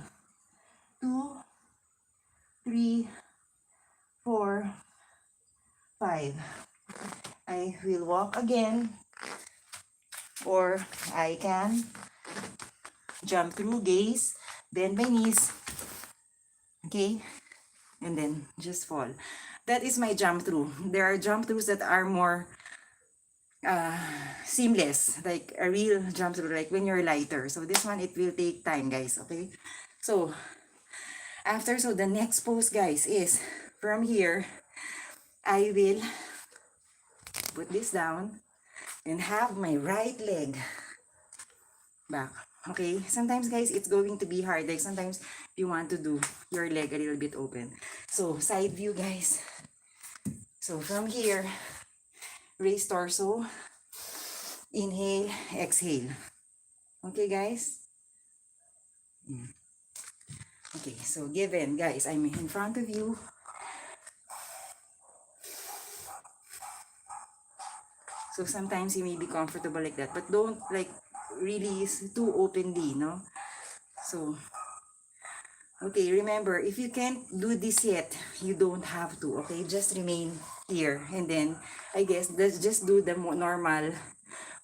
2, 3, 4, 5. I will walk again, or I can jump through, gaze, bend my knees. Okay, and then just fall. That is my jump through. There are jump throughs that are more uh, seamless, like a real jump through, like when you're lighter. So this one, it will take time, guys, okay? So so the next pose, guys, is from here, I will put this down and have my right leg back. Okay, sometimes guys, it's going to be hard. Like sometimes you want to do your leg a little bit open. So side view, guys. So from here, raise torso, inhale, exhale. Okay, guys? Okay, so given, guys, I'm in front of you. So sometimes you may be comfortable like that, but don't like really too openly, no? So, okay, remember, if you can't do this yet, you don't have to, okay? Just remain here. And then, I guess, let's just do the normal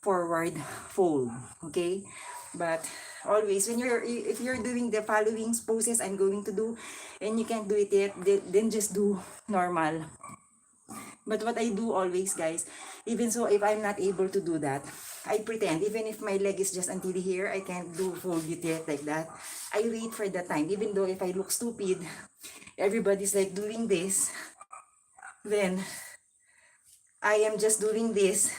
forward fold, okay? But always, if you're doing the following poses I'm going to do, and you can't do it yet, then just do normal. But what I do always, guys, even so, if I'm not able to do that, I pretend, even if my leg is just until here, I can't do fold it yet like that. I wait for the time, even though if I look stupid, everybody's like doing this, then I am just doing this,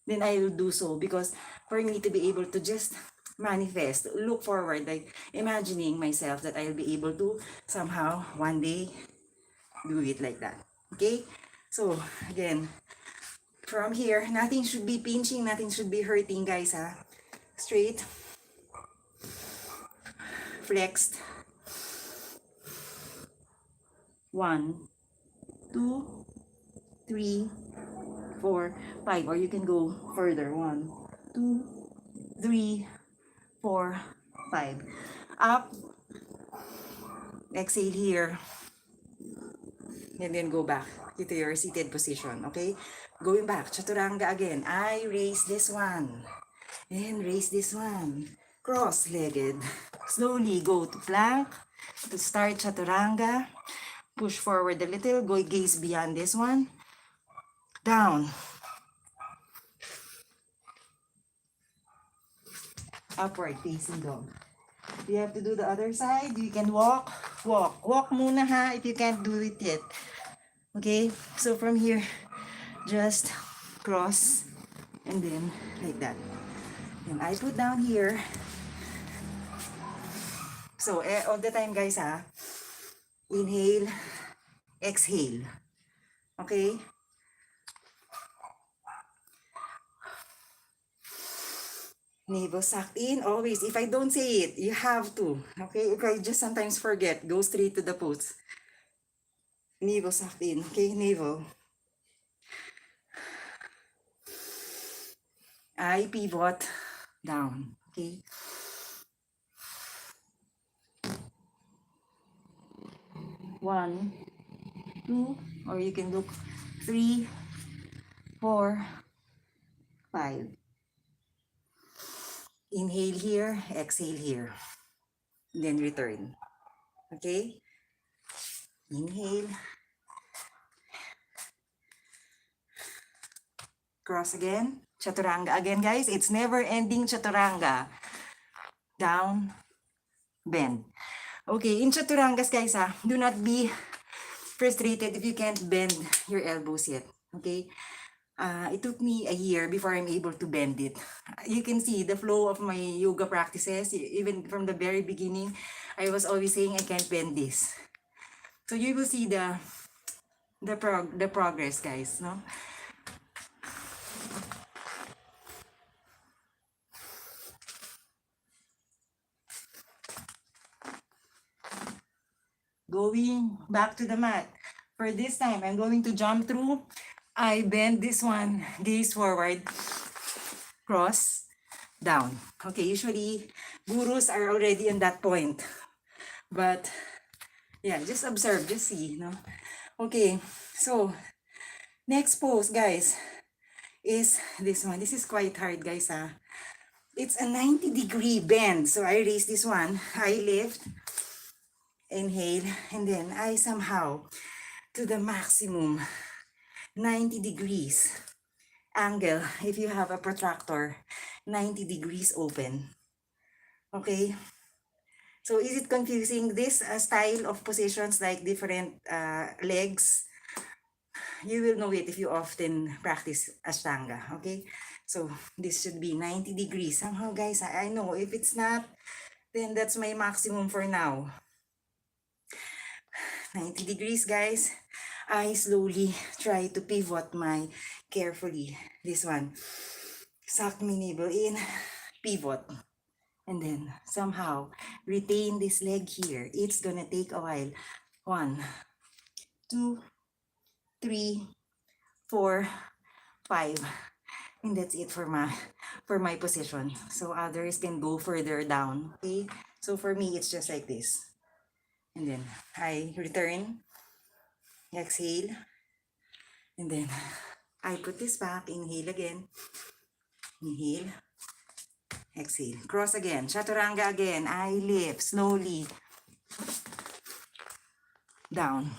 then I will do so. Because for me to be able to just manifest, look forward, like imagining myself that I'll be able to somehow one day do it like that. Okay? So, again, from here, nothing should be pinching, nothing should be hurting, guys, ha? Straight, flexed. 1, 2, 3, 4, 5. Or you can go further. 1, 2, 3, 4, 5. Up. Exhale here. And then go back to your seated position. Okay? Going back. Chaturanga again. I raise this one. And raise this one. Cross-legged. Slowly go to plank. To start chaturanga. Push forward a little. Go gaze beyond this one. Down. Upward facing dog. You have to do the other side. You can walk. Walk muna ha if you can't do it yet. Okay? So from here, just cross and then like that. And I put down here. So all the time, guys, ha? Inhale, exhale. Okay? Navel sucked in, always. If I don't say it, you have to. Okay? If I just sometimes forget, go straight to the pose. Navel sucked in. Okay? Navel. I pivot down. Okay? 1, 2, or you can look 3, 4, 5. Inhale here, exhale here. Then return. Okay? Inhale. Cross again. Chaturanga again, guys. It's never ending chaturanga. Down, bend. Okay, in chaturangas, guys, do not be frustrated if you can't bend your elbows yet. Okay? It took me a year before I'm able to bend it. You can see the flow of my yoga practices. Even from the very beginning, I was always saying I can't bend this. So you will see the progress, guys, no? Going back to the mat. For this time, I'm going to jump through. I bend this one, gaze forward, cross, down. Okay, usually gurus are already in that point. But yeah, just observe, just see, no? Okay, so next pose, guys, is this one. This is quite hard, guys, It's a 90-degree bend. So I raise this one, I lift, Inhale, and then I somehow, to the maximum, 90 degrees angle, if you have a protractor, 90 degrees open. Okay? So is it confusing? This style of positions, like different legs, you will know it if you often practice Ashtanga. Okay? So this should be 90 degrees. Somehow, guys, I know if it's not, then that's my maximum for now. 90 degrees, guys. I slowly try to pivot carefully. This one. Suck my navel in, pivot. And then somehow retain this leg here. It's gonna take a while. 1, 2, 3, 4, 5. And that's it for my position. So others can go further down. Okay? So for me, it's just like this. And then I return, exhale, and then I put this back, inhale again, inhale, exhale, cross again, chaturanga again, I lift slowly, down.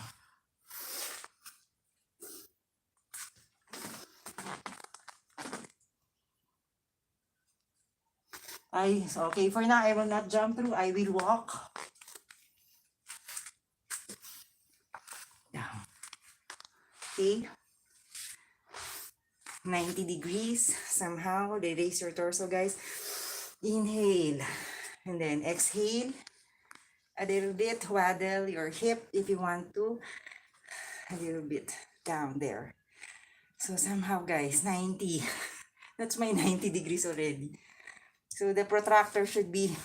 Okay, for now, I will not jump through, I will walk. Down. Okay. 90 degrees, somehow, they raise your torso, guys. Inhale, and then exhale. A little bit, waddle your hip if you want to. A little bit down there. So somehow, guys, 90. That's my 90 degrees already. So the protractor should be...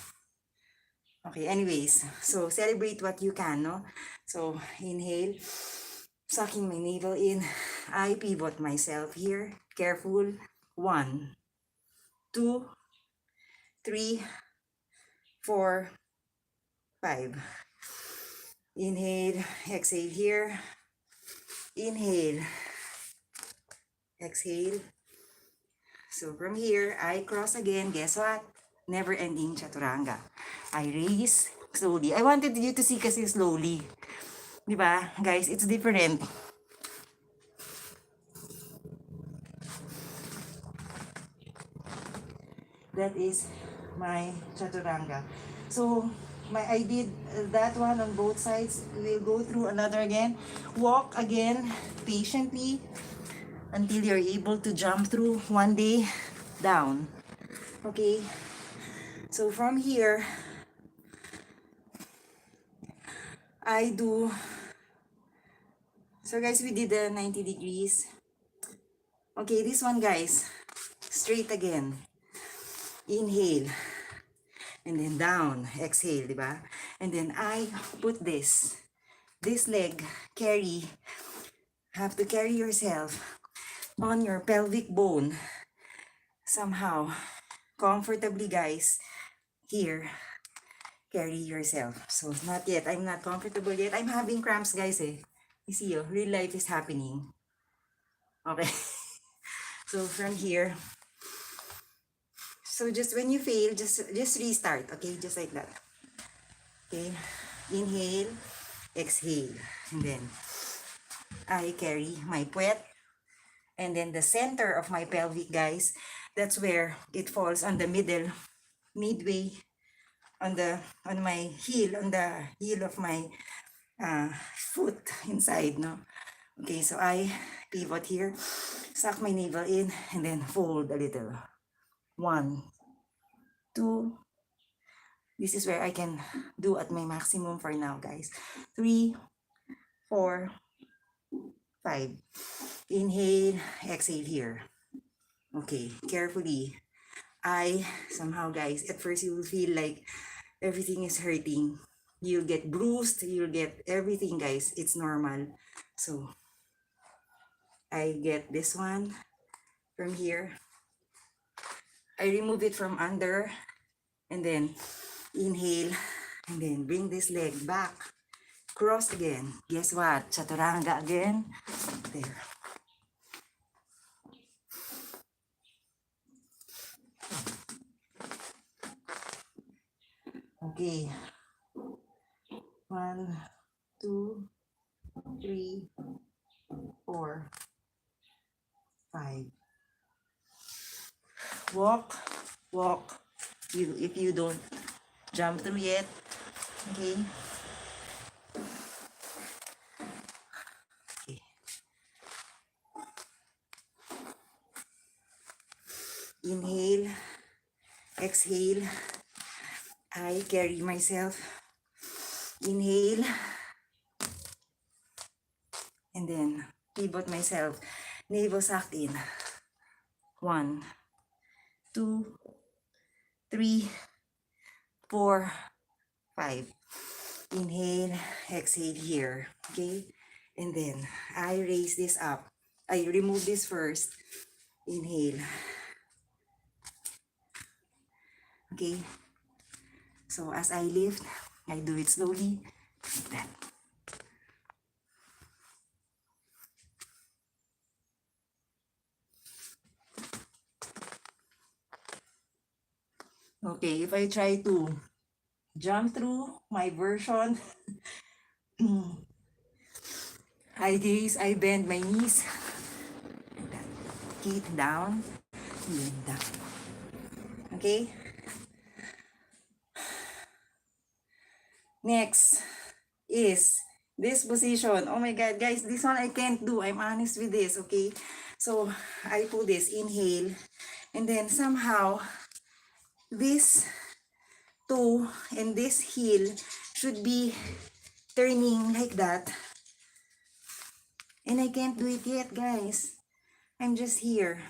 Okay, anyways. So celebrate what you can, no? So inhale, sucking my navel in. I pivot myself here. Careful. 1, 2, 3, 4, 5. Inhale, exhale here. Inhale, exhale. So from here, I cross again. Guess what? Never-ending chaturanga. I raise slowly. I wanted you to see kasi slowly. Diba? Guys, it's different. That is my chaturanga. So, I did that one on both sides. We'll go through another again. Walk again patiently until you're able to jump through. One day, down. Okay? So from here, I do... So guys, we did the 90 degrees. Okay, this one, guys. Straight again. Inhale. And then down. Exhale, diba? And then I put this leg, have to carry yourself on your pelvic bone. Somehow, comfortably, guys. Here, carry yourself. So, not yet. I'm not comfortable yet. I'm having cramps, guys, eh. You see, oh, real life is happening. Okay. So, from here. So, just when you fail, just restart. Okay, just like that. Okay. Inhale. Exhale. And then, I carry my puwet. And then, the center of my pelvic, guys, that's where it falls on the middle, midway, on my heel, on the heel of my foot inside, no? Okay, so I pivot here, suck my navel in, and then fold a little. 1, 2. This is where I can do at my maximum for now, guys. 3, 4, 5. Inhale, exhale here. Okay, carefully. Somehow, guys, at first you will feel like everything is hurting. You'll get bruised, you'll get everything, guys. It's normal. So, I get this one from here. I remove it from under, and then inhale, and then bring this leg back. Cross again. Guess what? Chaturanga again. There. Okay. 1, 2, 3, 4, 5. Walk, walk. If you don't jump through yet, okay? Okay. Inhale, exhale. I carry myself. Inhale. And then pivot myself. Navel sucked in. 1, 2, 3, 4, 5. Inhale, exhale here. Okay? And then I raise this up. I remove this first. Inhale. Okay? So as I lift, I do it slowly. Like that. Okay, if I try to jump through my version, I bend my knees. Like that. Feet down, and then down. Okay? Next is this position. Oh my God, guys, this one I can't do. I'm honest with this, okay? So I pull this, inhale, and then somehow this toe and this heel should be turning like that. And I can't do it yet, guys. I'm just here.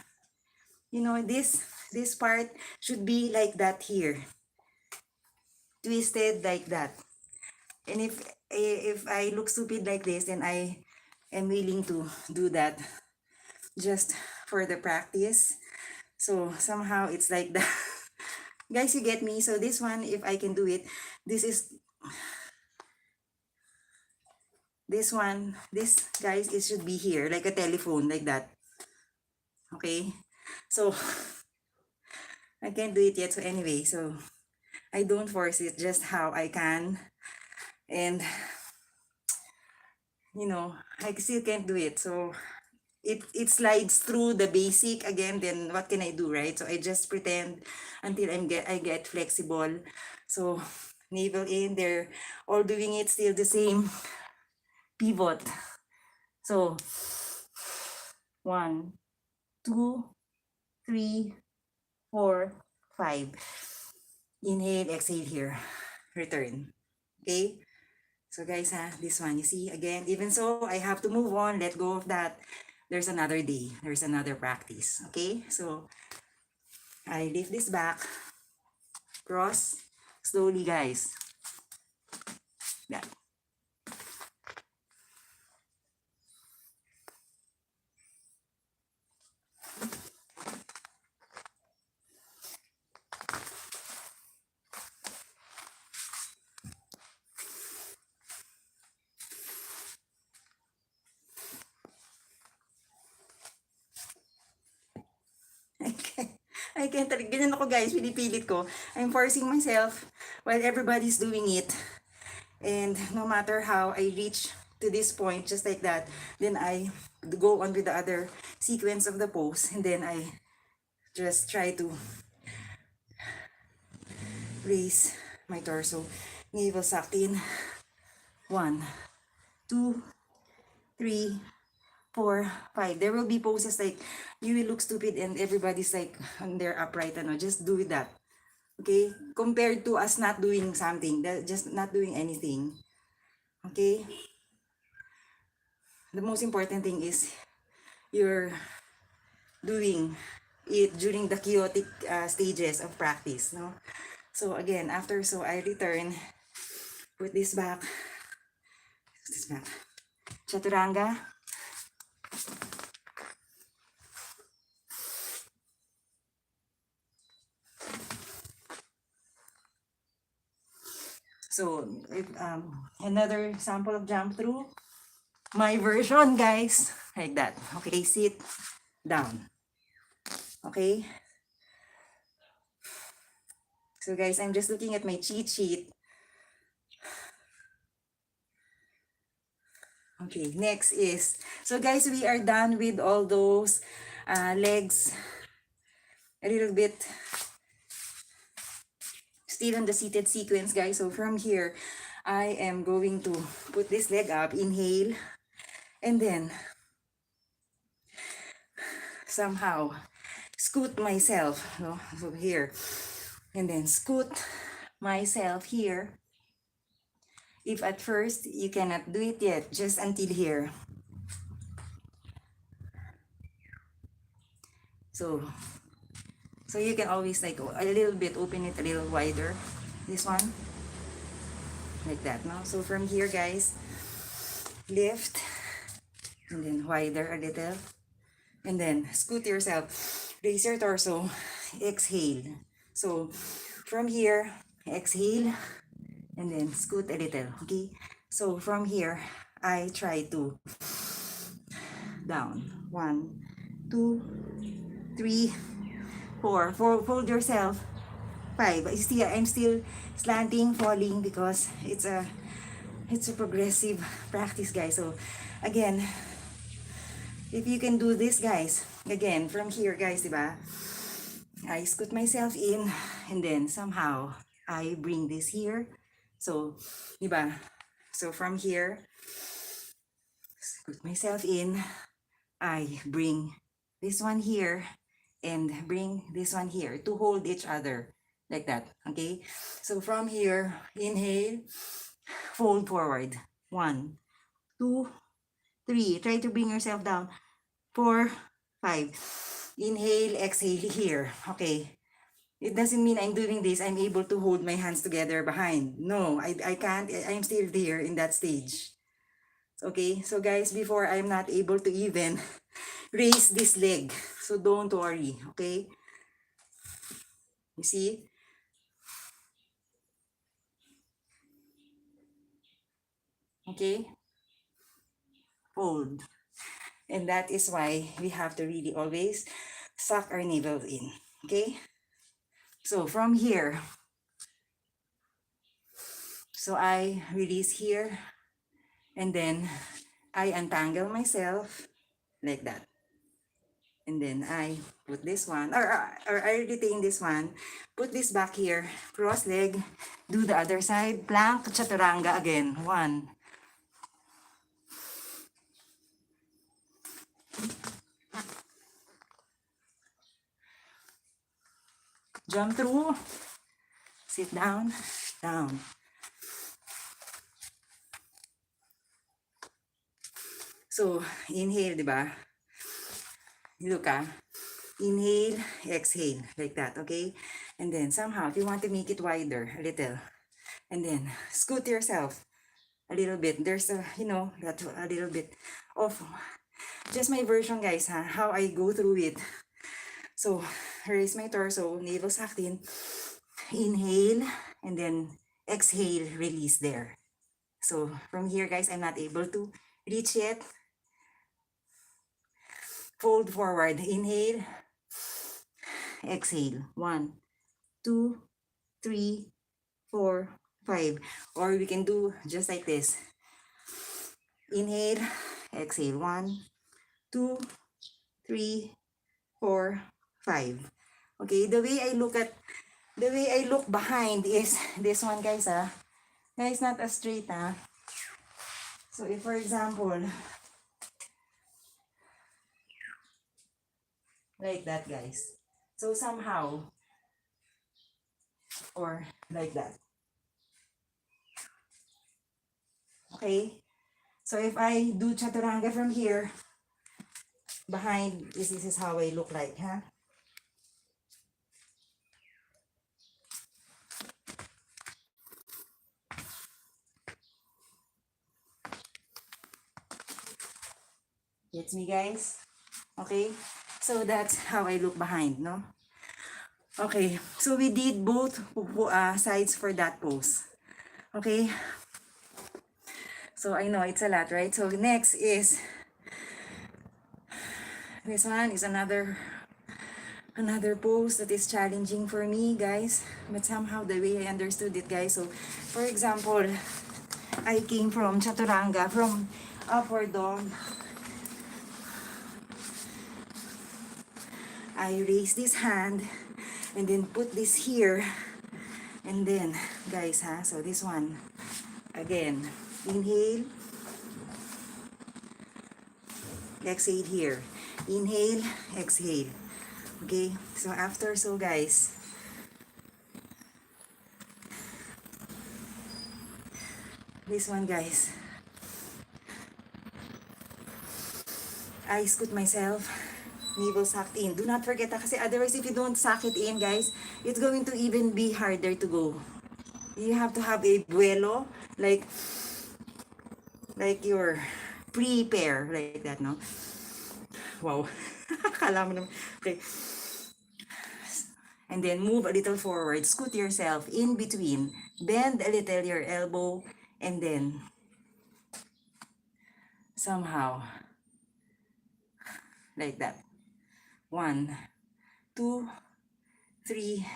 You know, this part should be like that here. Twisted like that. And if I look stupid like this, then I am willing to do that just for the practice. So somehow it's like that. Guys, you get me? So this one, if I can do it, this one, this, guys, it should be here, like a telephone, like that. Okay? So I can't do it yet. So anyway, so I don't force it, just how I can. And, you know, I still can't do it. So it slides through the basic again, then what can I do, right? So I just pretend until I get flexible. So navel in, they're all doing it still the same. Pivot. So 1, 2, 3, 4, 5. Inhale, exhale here. Return. Okay? So guys, this one, you see, again, even so, I have to move on, let go of that. There's another day, there's another practice. Okay? So I lift this back, cross, slowly, guys. That. I can't, ganyan ako guys, pinipilit ko. I'm forcing myself while everybody's doing it. And no matter how I reach to this point, just like that, then I go on with the other sequence of the pose. And then I just try to raise my torso. Navel sucked in. 1, 2, 3, 4, 5. There will be poses like you will look stupid and everybody's like on their upright. Just do that. Okay? Compared to us not doing something, just not doing anything. Okay? The most important thing is you're doing it during the chaotic stages of practice. No? So again, after, so I return, put this back, Chaturanga. So, another sample of jump through. My version, guys. Like that. Okay, sit down. Okay? So, guys, I'm just looking at my cheat sheet. Okay, next is, so guys, we are done with all those legs, a little bit still on the seated sequence, guys. So from here, I am going to put this leg up, inhale, and then somehow scoot myself, no, so here, and then scoot myself here. If at first you cannot do it yet, just until here. So you can always like a little bit open it a little wider. This one, like that, no? So from here, guys, lift, and then wider a little, and then scoot yourself. Raise your torso, exhale. So from here, exhale, and then scoot a little, okay? So from here, I try to down. 1, 2, 3, 4. Fold yourself. 5. I'm still slanting, falling because it's a progressive practice, guys. So again, if you can do this, guys, again from here, guys, diba? I scoot myself in, and then somehow I bring this here. So, diba? So from here, scoot myself in, I bring this one here and bring this one here to hold each other like that, okay? So from here, inhale, fold forward. 1, 2, 3. Try to bring yourself down. 4, 5. Inhale, exhale here, okay? It doesn't mean I'm doing this, I'm able to hold my hands together behind. No, I can't. I'm still there in that stage. Okay, so guys, before I'm not able to even raise this leg. So don't worry, okay? You see? Okay? Fold. And that is why we have to really always suck our navel in. Okay? So from here, so I release here, and then I untangle myself like that. And then I put this one, or I retain this one, put this back here, cross leg, do the other side, plank, chaturanga again. 1, jump through, sit down, down. So, inhale, di ba? Look, inhale, exhale, like that, okay? And then somehow, if you want to make it wider, a little, and then scoot yourself a little bit. There's a, that a little bit of, just my version, guys, how I go through it. So, raise my torso, navel sucked in, inhale, and then exhale, release there. So, from here, guys, I'm not able to reach yet. Fold forward, inhale, exhale. 1, 2, 3, 4, 5. Or we can do just like this. Inhale, exhale. 1, 2, 3, 4, 5. Okay, the way I look behind is this one, guys, Guys, not as straight, So if for example, like that, guys. So somehow, or like that. Okay? So if I do chaturanga from here, behind, this is how I look like, Gets me, guys? Okay? So that's how I look behind, no? Okay, so we did both sides for that pose. Okay? So I know it's a lot, right? So next is, this one is another pose that is challenging for me, guys. But somehow the way I understood it, guys. So for example, I came from chaturanga, from upward dog. I raise this hand and then put this here. And then, guys, so this one, again, inhale, exhale here. Inhale, exhale. Okay, so after, so guys, this one, guys, I scoot myself, navel sucked in. Do not forget kasi otherwise if you don't suck it in, guys, it's going to even be harder to go. You have to have a vuelo, like your prepare, like that, no? Wow. Kala mo naman. Okay. And then move a little forward. Scoot yourself in between. Bend a little your elbow. And then somehow, like that. 1, 2, 3.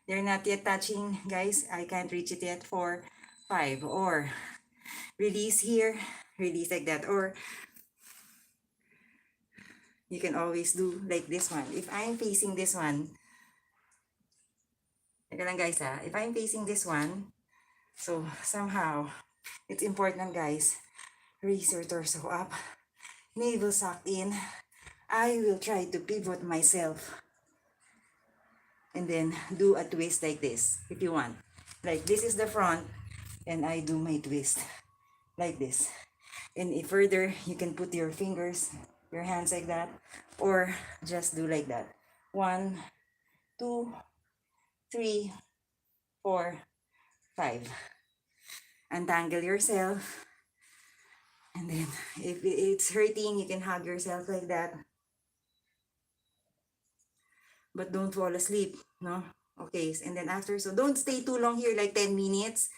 They're not yet touching, guys. I can't reach it yet. 4, 5. Or release here. Release like that. Or you can always do like this one. If I'm facing this one, teka lang guys if I'm facing this one, so somehow, it's important guys, raise your torso up, navel sucked in. I will try to pivot myself and then do a twist like this if you want. Like this is the front and I do my twist like this. And if further, you can put your fingers, your hands like that, or just do like that. 1, 2, 3, 4, 5. Untangle yourself. And then if it's hurting, you can hug yourself like that. But don't fall asleep, no? Okay, and then after, so don't stay too long here, like 10 minutes.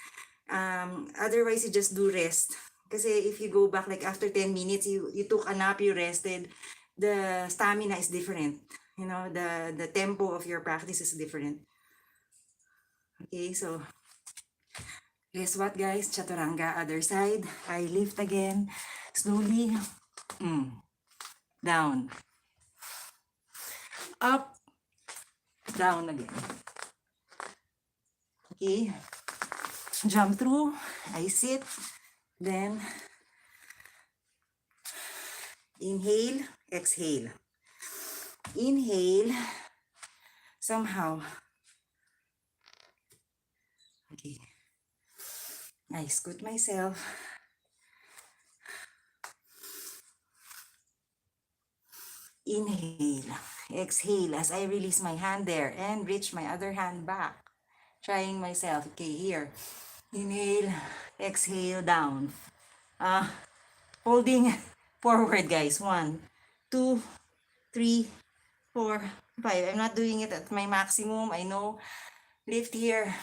Otherwise, you just do rest. Kasi if you go back, like after 10 minutes, you took a nap, you rested, the stamina is different. You know, the tempo of your practice is different. Okay, so guess what guys? Chaturanga, other side. I lift again, slowly, down, up, down again. Okay, jump through, I sit, then inhale, exhale. Inhale, somehow. Okay, I scoot myself. Inhale, exhale as I release my hand there and reach my other hand back. Trying myself. Okay, here. Inhale, exhale, down. Holding forward, guys. 1, 2, 3, 4, 5. I'm not doing it at my maximum. I know. Lift here.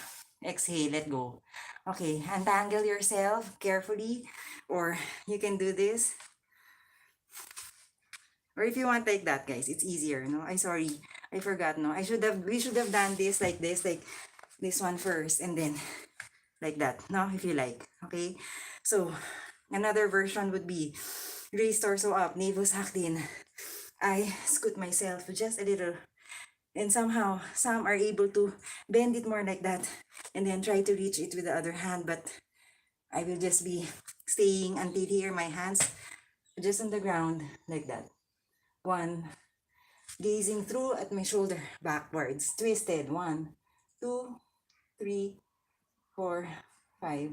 Exhale, let go. Okay, untangle yourself carefully. Or you can do this. Or if you want like that, guys, it's easier, no? I sorry, I forgot, no? We should have done this, like this one first, and then like that, no? If you like, okay? So, another version would be, raise torso up, navel sucked in. I scoot myself just a little, and somehow, some are able to bend it more like that, and then try to reach it with the other hand, but I will just be staying until here, my hands just on the ground, like that. 1, gazing through at my shoulder backwards, twisted. 1, 2, 3, 4, 5.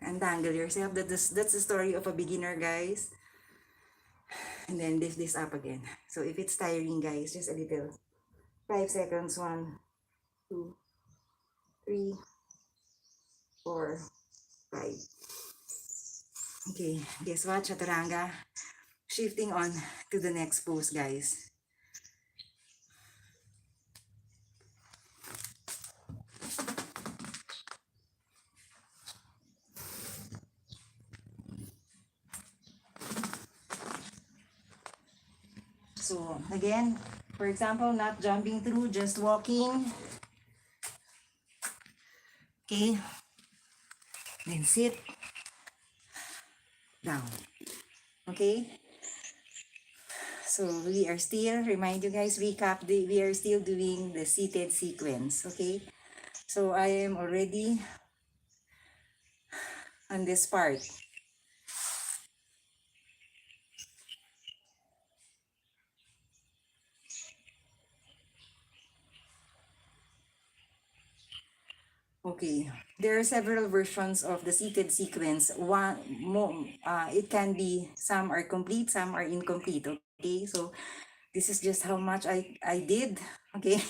Untangle yourself. That's the story of a beginner, guys. And then lift this up again. So if it's tiring, guys, just a little. 5 seconds. 1, 2, 3, 4, 5. Okay, guess what? Chaturanga. Shifting on to the next pose, guys. So again, for example, not jumping through, just walking. Okay, then sit. down. Okay? So we are still, remind you guys, recap, we are still doing the seated sequence. Okay? So I am already on this part. Okay, there are several versions of the seated sequence. It can be, some are complete, some are incomplete. Okay, so this is just how much I did. Okay,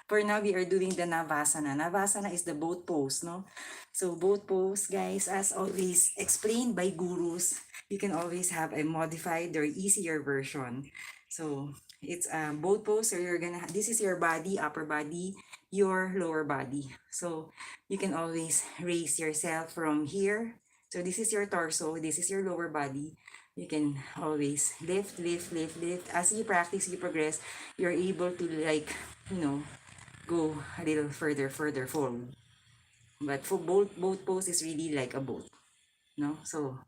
for now we are doing the Navasana. Navasana is the boat pose, no? So boat pose, guys, as always explained by gurus, you can always have a modified or easier version. So it's a boat pose, so you're gonna, this is your body, upper body, your lower body. So you can always raise yourself from here. So this is your torso, this is your lower body. You can always lift, lift, lift, lift. As you practice, you progress, you're able to, like, you know, go a little further, further forward. But for boat pose is really like a boat, no? So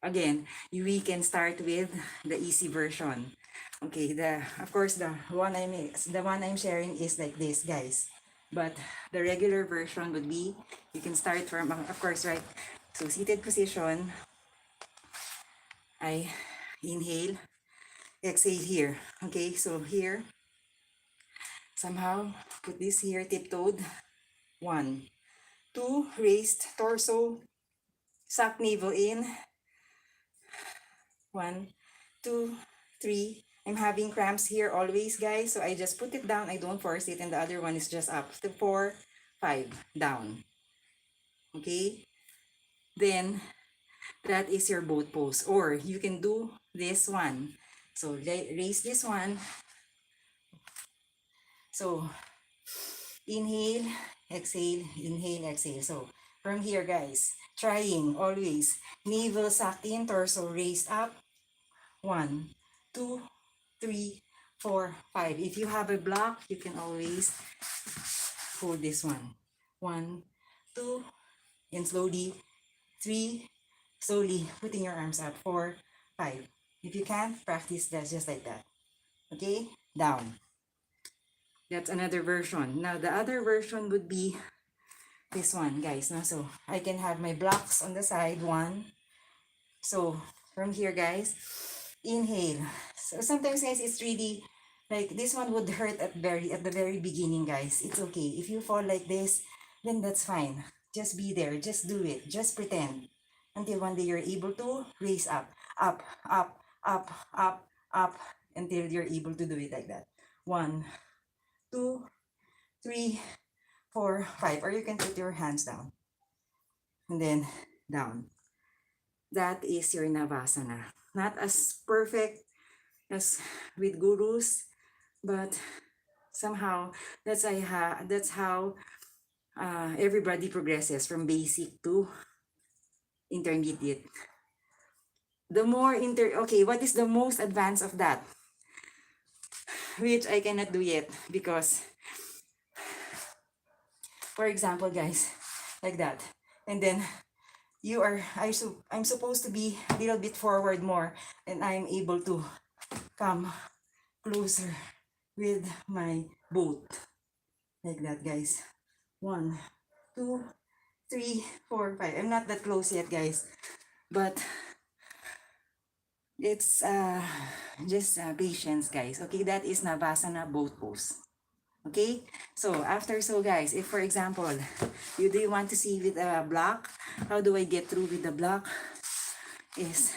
again, we can start with the easy version. Okay, of course the one I'm sharing is like this, guys. But the regular version would be, you can start from, of course, right? So seated position, I inhale, exhale here. Okay, so here, somehow put this here, tiptoed. 1, 2, raised torso, suck navel in. 1, 2, 3. I'm having cramps here always, guys. So I just put it down. I don't force it. And the other one is just up. 4, 5, down. Okay? Then, that is your boat pose. Or you can do this one. So raise this one. So inhale, exhale, inhale, exhale. So from here, guys, trying always navel sucked in, torso raised up. 1, 2, 3, 4, 5. If you have a block, you can always hold this one. 1, 2, and slowly 3, slowly putting your arms up. 4, 5. If you can, practice that just like that. Okay? Down. That's another version. Now, the other version would be this one, guys. No? So, I can have my blocks on the side. 1. So, from here, guys, inhale. So, sometimes, guys, it's really, like, this one would hurt at the very beginning, guys. It's okay. If you fall like this, then that's fine. Just be there. Just do it. Just pretend. Until one day you're able to raise up, up, up, up, up, up, until you're able to do it like that. 1, 2, 3, 4, 5. Or you can put your hands down. And then down. That is your Navasana. Not as perfect as with gurus, but somehow that's how everybody progresses from basic to intermediate. The more okay, what is the most advanced of that? Which I cannot do yet because, for example, guys, like that, and then I'm supposed to be a little bit forward more, and I'm able to come closer with my boat like that, guys. 1, 2, 3, 4, 5. I'm not that close yet, guys, but it's just patience, guys. Okay, that is Navasana boat pose. Okay, so after, so guys, if for example you do want to see with a block, how do I get through with the block? Is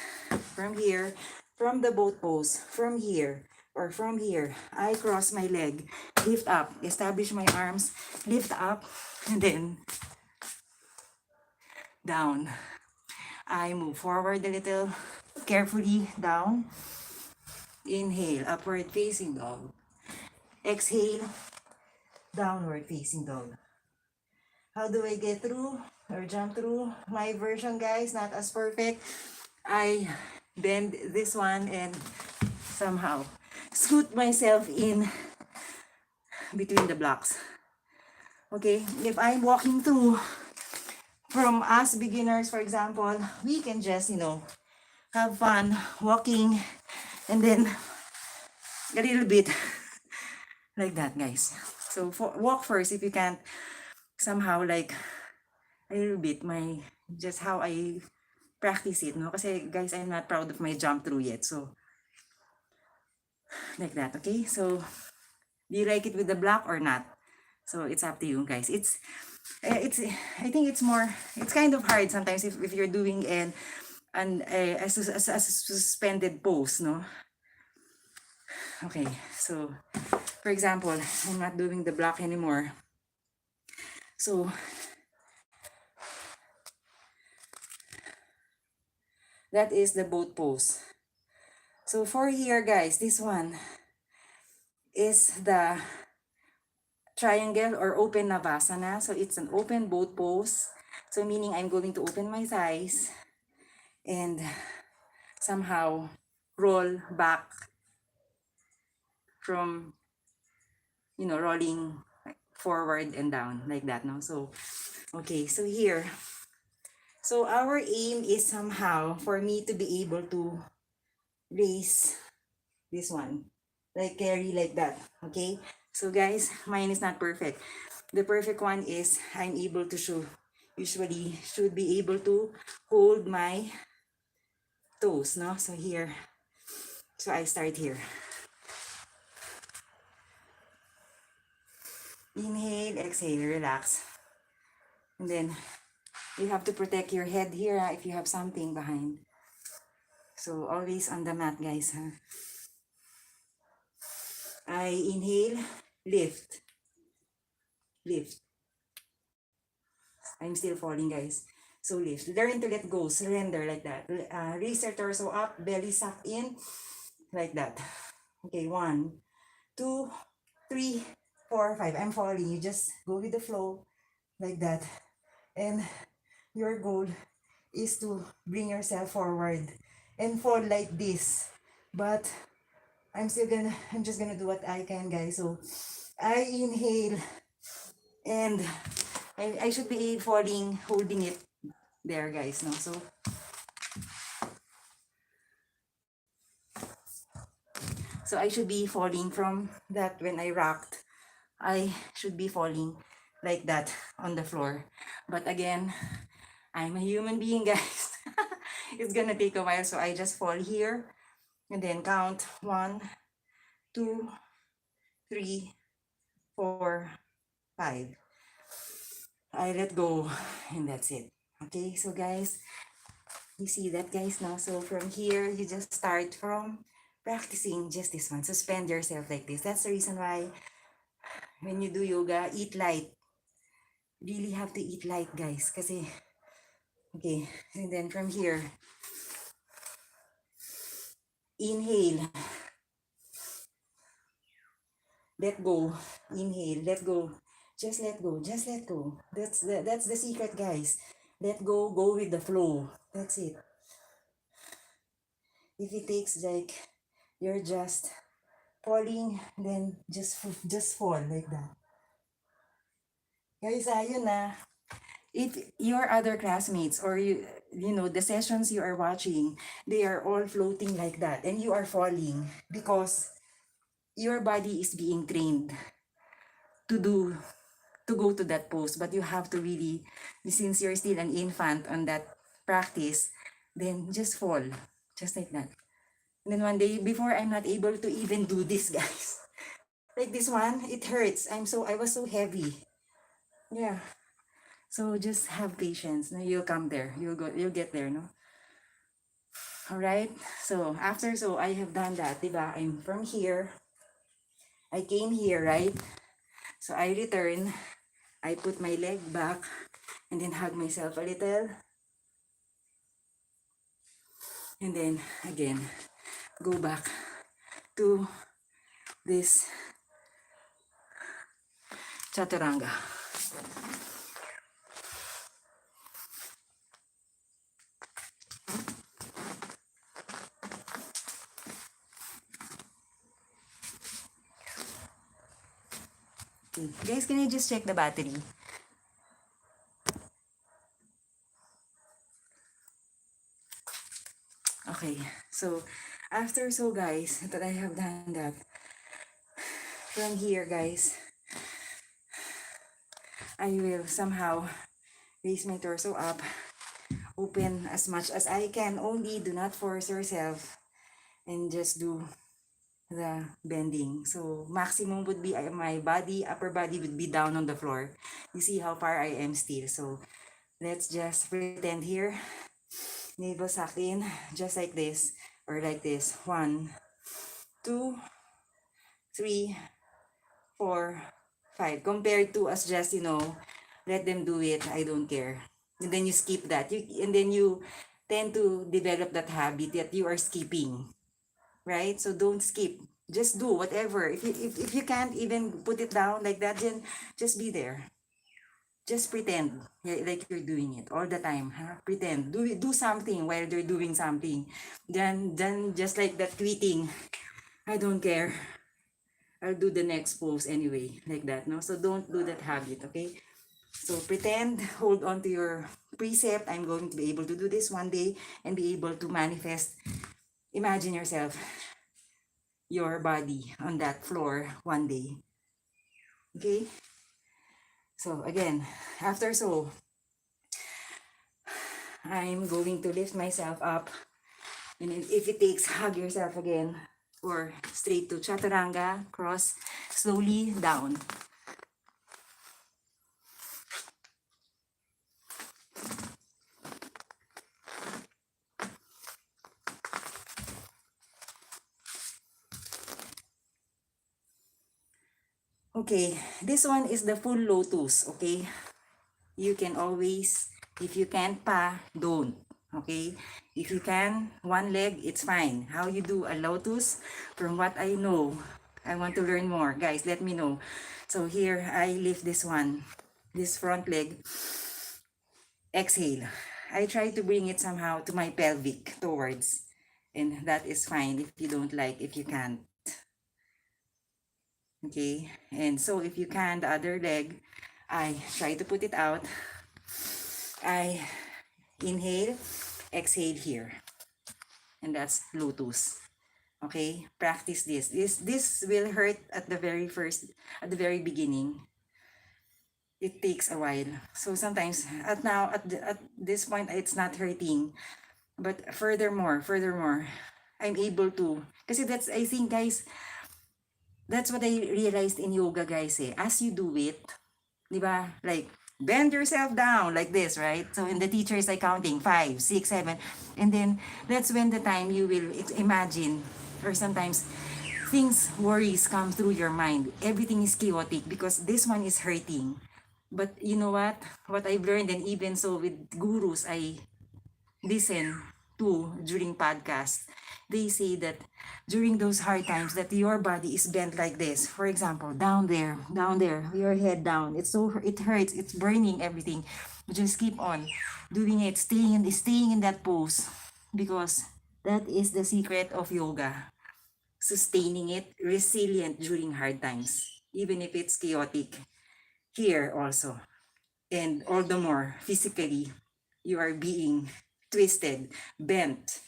from here, from the boat pose, from here or from here, I cross my leg, lift up, establish my arms, lift up, and then down. I move forward a little, carefully down. Inhale, upward facing dog. Exhale, downward facing dog. How do I get through or jump through? My version, guys, not as perfect. I bend this one and somehow scoot myself in between the blocks. Okay, if I'm walking through, from us beginners, for example, we can just, have fun walking, and then a little bit like that, guys. So walk first if you can't somehow like a little bit just how I practice it, no? Kasi guys, I'm not proud of my jump through yet. So like that, okay? So do you like it with the block or not? So it's up to you, guys. I think it's kind of hard sometimes if you're doing a suspended pose, no? Okay, so for example, I'm not doing the block anymore. So that is the boat pose. So for here, guys, this one is the triangle or open navasana. So it's an open boat pose. So meaning I'm going to open my thighs and somehow roll back from, rolling forward and down like that, no? So, okay, so here. So our aim is somehow for me to be able to raise this one, like carry like that, okay? So guys, mine is not perfect. The perfect one is I'm able to usually should be able to hold my toes, no? So here, so I start here. Inhale, exhale, relax. And then you have to protect your head here if you have something behind. So always on the mat, guys. I inhale, lift, lift. I'm still falling, guys. So lift. Learn to let go, surrender like that. Raise your torso up, belly suck in, like that. Okay, 1, 2, 3, 4, 5. I'm falling. You just go with the flow like that. And your goal is to bring yourself forward and fall like this. But I'm just gonna do what I can, guys. So I inhale and I should be falling, holding it there, guys. No, so I should be falling from that. When I rocked, I should be falling like that on the floor. But again, I'm a human being, guys. It's gonna take a while, so I just fall here and then count 1, 2, 3, 4, 5. I let go and that's it. Okay, so guys, you see that, guys, now? So from here, you just start from practicing just this one. Suspend yourself like this. That's the reason why when you do yoga, eat light. Really have to eat light, guys. Kasi, okay, and then from here, inhale. Let go. Inhale, let go. Just let go, just let go. That's the secret, guys. Let go, go with the flow. That's it. If it takes like you're just falling, then just fall like that. Guys, ayun na. If your other classmates or the sessions you are watching, they are all floating like that and you are falling because your body is being trained to go to that pose, but you have to really, since you're still an infant on that practice, then just fall just like that. And then one day before, I'm not able to even do this, guys. Like this one, it hurts. I was so heavy. Yeah. So just have patience. No, you'll come there. You'll get there, no? All right. So I have done that, diba? I'm from here. I came here, right? So I return. I put my leg back and then hug myself a little. And then again, go back to this chaturanga. Okay. Guys, can you just check the battery? Okay. Okay, so after guys, that I have done that, from here guys, I will somehow raise my torso up, open as much as I can, only do not force yourself, and just do the bending. So maximum would be my body, upper body would be down on the floor. You see how far I am still. So let's just pretend here. Navel sucked in, just like this, or like this. 1, 2, 3, 4, 5. Compared to us just, let them do it, I don't care. And then you skip that. And then you tend to develop that habit that you are skipping. Right? So don't skip. Just do whatever. If you can't even put it down like that, then just be there. Just pretend like you're doing it all the time. Huh? Pretend. Do something while you're doing something. Then just like that tweeting, I don't care. I'll do the next pose anyway. Like that, no? So don't do that habit, okay? So pretend, hold on to your precept. I'm going to be able to do this one day and be able to manifest. Imagine yourself, your body on that floor one day. Okay? So again, after I'm going to lift myself up. And if it takes, hug yourself again. Or straight to chaturanga, cross, slowly down. Okay, this one is the full lotus, okay? You can always, if you can't pa, don't, okay? If you can, one leg, it's fine. How you do a lotus, from what I know, I want to learn more. Guys, let me know. So here, I lift this one, this front leg, exhale. I try to bring it somehow to my pelvic towards, and that is fine if you don't like, if you can't. Okay, and so if you can, the other leg, I try to put it out. I inhale, exhale here. And that's lotus. Okay, practice this. This will hurt at the very beginning. It takes a while. So sometimes at this point it's not hurting. But furthermore, I'm able to, kasi that's, I think guys, that's what I realized in yoga guys eh. As you do it, di ba? Like, bend yourself down like this, right? So, and the teacher is like counting 5, 6, 7. And then, that's when the time you will imagine, or sometimes, worries come through your mind. Everything is chaotic because this one is hurting. But you know what? What I've learned, and even so with gurus I listen to during podcasts, they say that during those hard times that your body is bent like this. For example, down there, your head down. It hurts, it's burning everything. Just keep on doing it, staying in that pose, because that is the secret of yoga. Sustaining it, resilient during hard times, even if it's chaotic. Here also, and all the more physically, you are being twisted, bent,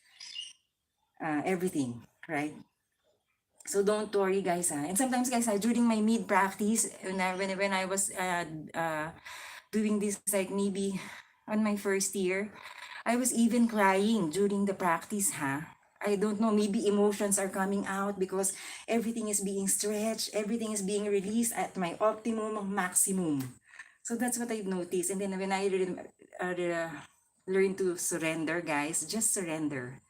everything, right? So don't worry, guys. And sometimes, guys, during my mid practice, when I was doing this, like maybe on my first year, I was even crying during the practice. I don't know. Maybe emotions are coming out because everything is being stretched, everything is being released at my optimum, maximum. So that's what I've noticed. And then when I learn to surrender, guys, just surrender.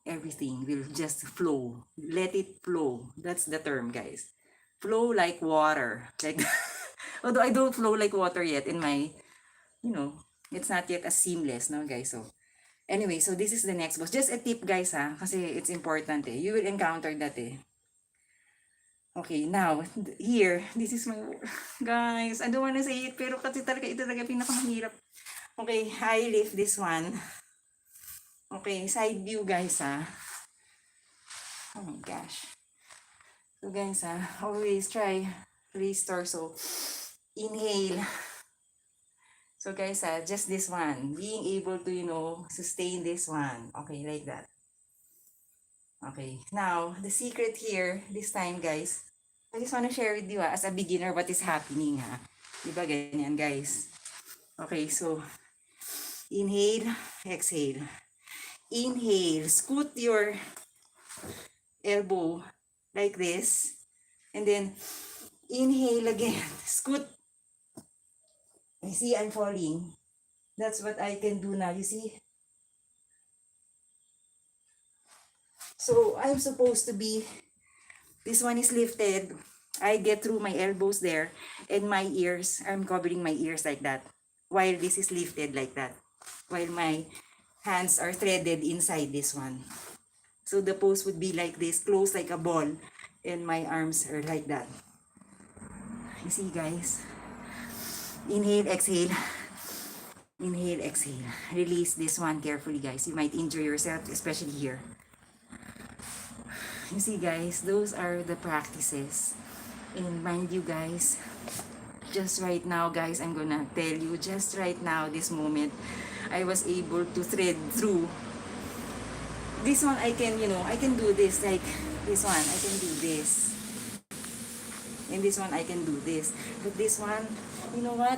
Everything will just flow. Let it flow. That's the term, guys. Flow like water. Like, although I don't flow like water yet in my, it's not yet as seamless, no, guys. So, anyway, so this is the next boss. Just a tip, guys, kasi it's important, eh. You will encounter that, eh. Okay, now, here, this is my, guys, I don't wanna say it, pero kasi talaga, ito talaga pinakamahirap. Okay, I lift this one. Okay, side view, guys, Oh my gosh. So guys, always try raise torso. Inhale. So guys, just this one. Being able to, sustain this one. Okay, like that. Okay, now, the secret here, this time, guys, I just want to share with you, as a beginner, what is happening, ha? Diba ganyan, guys? Okay, so, inhale, exhale. Inhale, scoot your elbow like this. And then, inhale again, scoot. You see, I'm falling. That's what I can do now, you see? So, I'm supposed to be, this one is lifted. I get through my elbows there, and my ears, I'm covering my ears like that, while this is lifted like that, while my hands are threaded inside this one. So the pose would be like this, closed like a ball, and my arms are like that. You see, guys? Inhale, exhale. Inhale, exhale. Release this one carefully, guys. You might injure yourself, especially here. You see, guys, those are the practices. And mind you, guys, just right now, guys, I'm gonna tell you, just right now, this moment, I was able to thread through. This one, I can, I can do this, like this one, I can do this. And this one, I can do this. But this one, you know what?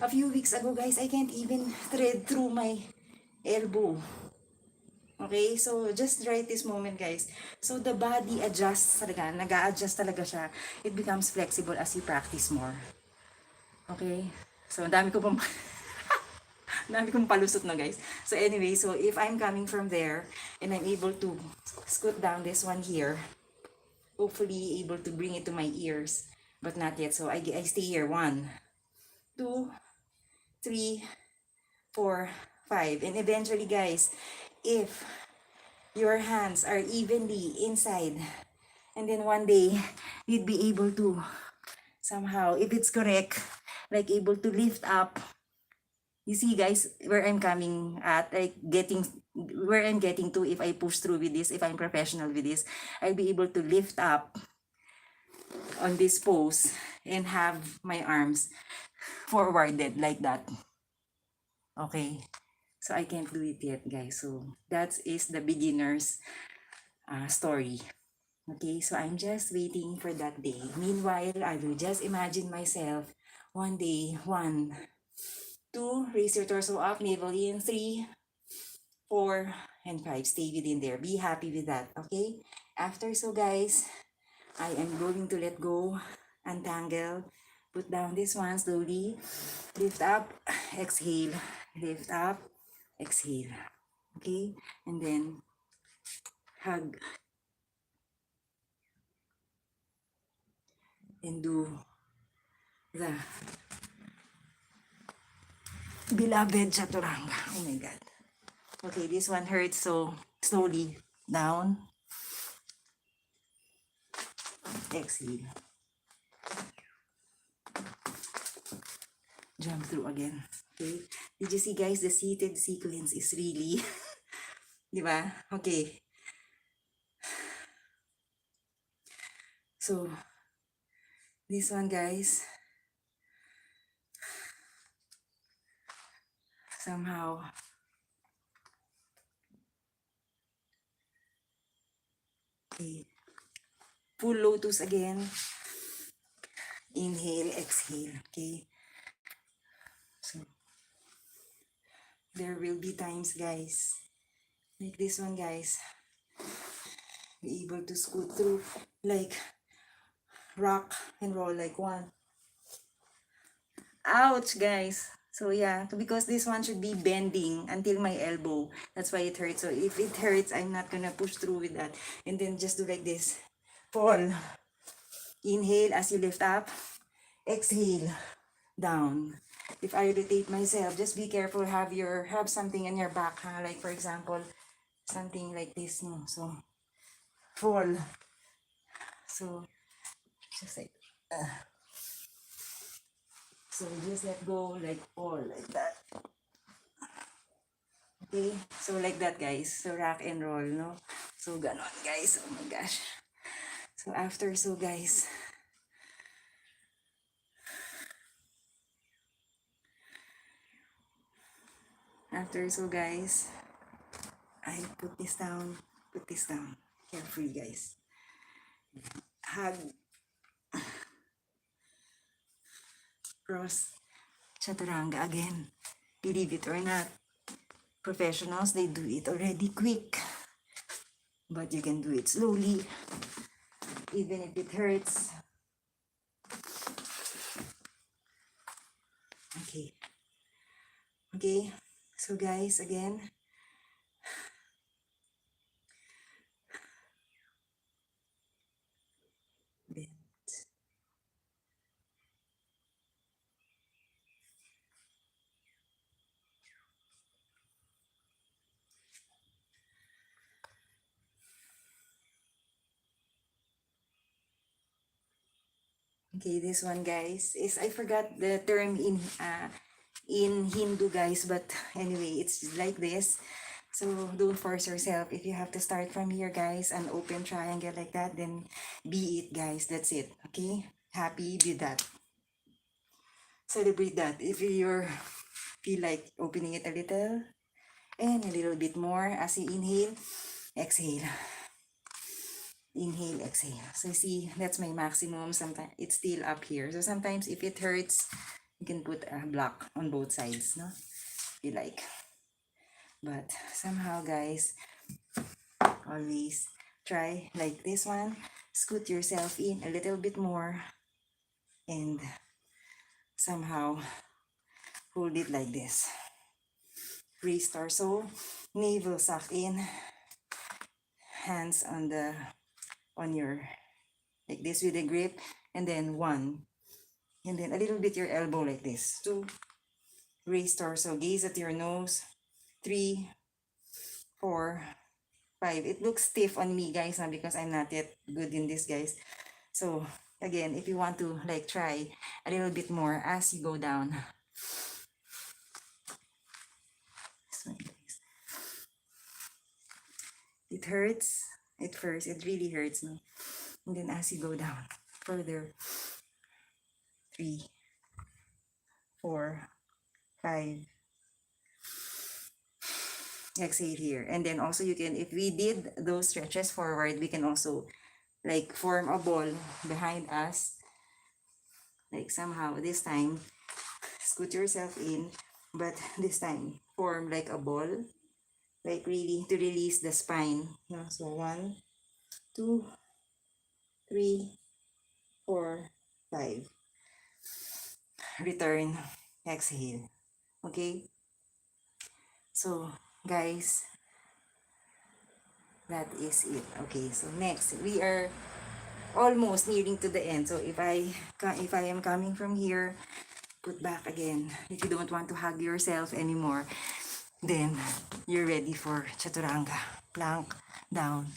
A few weeks ago, guys, I can't even thread through my elbow. Okay? So, just right this moment, guys. So, the body adjusts talaga. Nag-a-adjust talaga siya. It becomes flexible as you practice more. Okay? So, ang dami ko pong... dami kong palusot na, guys. So, anyway, so if I'm coming from there and I'm able to scoot down this one here, hopefully able to bring it to my ears, but not yet. So, I stay here. 1, 2, 3, 4, 5. And eventually, guys, if your hands are evenly inside, and then one day, you'd be able to somehow, if it's correct, like able to lift up. You see, guys, where I'm coming at, like where I'm getting to, if I push through with this, if I'm professional with this, I'll be able to lift up on this pose and have my arms forwarded like that. Okay. So I can't do it yet, guys. So that is the beginner's story. Okay, so I'm just waiting for that day. Meanwhile, I will just imagine myself one day, 1, 2, raise your torso up, navel in, 3, 4, and 5. Stay within there. Be happy with that, okay? After, so guys, I am going to let go, untangle, put down this one slowly, lift up, exhale, lift up, exhale, okay? And then hug and do the beloved chaturanga. Oh my God. Okay, this one hurts, so slowly down, exhale, jump through again. Okay, did you see, guys, the seated sequence is really, di ba? Okay, so this one, guys, somehow, okay, full lotus again, inhale, exhale, okay? So, there will be times, guys, like this one, guys, be able to scoot through, like, rock and roll, like 1. Ouch, guys. So yeah, because this one should be bending until my elbow. That's why it hurts. So if it hurts, I'm not gonna push through with that. And then just do like this. Fall. Inhale as you lift up. Exhale. Down. If I rotate myself, just be careful. Have something in your back, huh? Like for example, something like this, no? So fall. So just like so just let go, like fall, like that. Okay, so like that, guys. So rock and roll, no? So ganon, guys. Oh my gosh. So after, so guys, after, so guys, I put this down, Carefully, guys. Hug, cross, chaturanga again. Believe it or not, professionals, they do it already quick. But you can do it slowly, even if it hurts. Okay. Okay. So guys, again, bend. Okay, this one, guys, is, I forgot the term in Hindu, guys, but anyway, it's like this. So don't force yourself. If you have to start from here, guys, an open triangle like that, then be it, guys. That's it. Okay? Happy with that. Celebrate that. If you're feel like opening it a little and a little bit more as you inhale, exhale. Inhale, exhale. So see, that's my maximum. Sometimes it's still up here. So sometimes if it hurts, you can put a block on both sides, no? If you like. But somehow, guys, always try like this one. Scoot yourself in a little bit more and somehow hold it like this. Raise torso, navel suck in, hands on your, like this with a grip, and then 1, and then a little bit your elbow like this. 2, raise torso, gaze at your nose. 3, 4, 5. It looks stiff on me, guys, because I'm not yet good in this, guys. So again, if you want to like try a little bit more as you go down. It hurts at first, it really hurts, no? And then as you go down further, 3, 4, 5. Exhale here. And then also you can, if we did those stretches forward, we can also like form a ball behind us. Like somehow this time, scoot yourself in, but this time form like a ball, like really to release the spine. No? So 1, 2, 3, 4, 5. Return, exhale. Okay? So guys, that is it. Okay, so next we are almost nearing to the end. So if I am coming from here, put back again. If you don't want to hug yourself anymore, then you're ready for chaturanga. Plank, down,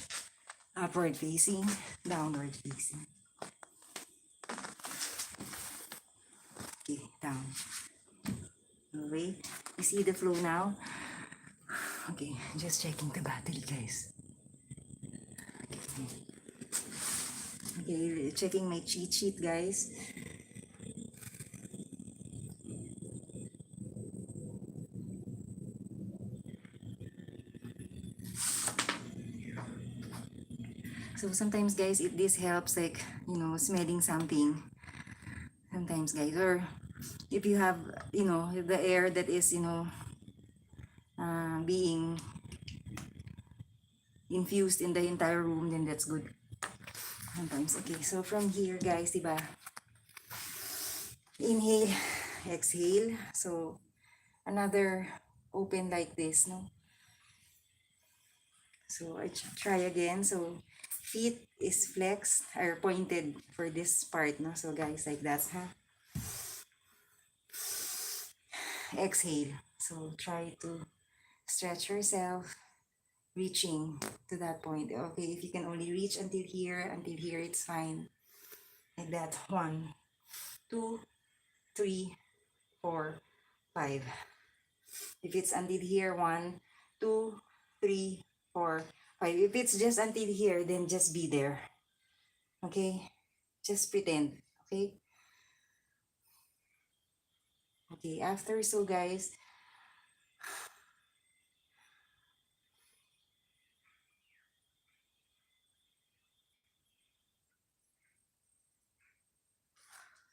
upward facing, downward facing. Okay, down. Okay, you see the flow now? Okay, just checking the battery, guys. Okay, checking my cheat sheet, guys. So sometimes, guys, this helps, like, smelling something. Sometimes, guys, or if you have, the air that is, being infused in the entire room, then that's good. Sometimes, okay. So from here, guys, diba? Inhale, exhale. So another open like this, no? So I try again. So feet is flexed or pointed for this part, no? So guys, like that, huh? Exhale. So try to stretch yourself, reaching to that point. Okay, if you can only reach until here, it's fine. Like that. 1, 2, 3, 4, 5. If it's until here, 1, 2, 3, 4, 5. If it's just until here, then just be there. Okay? Just pretend. Okay? Okay, after, so guys,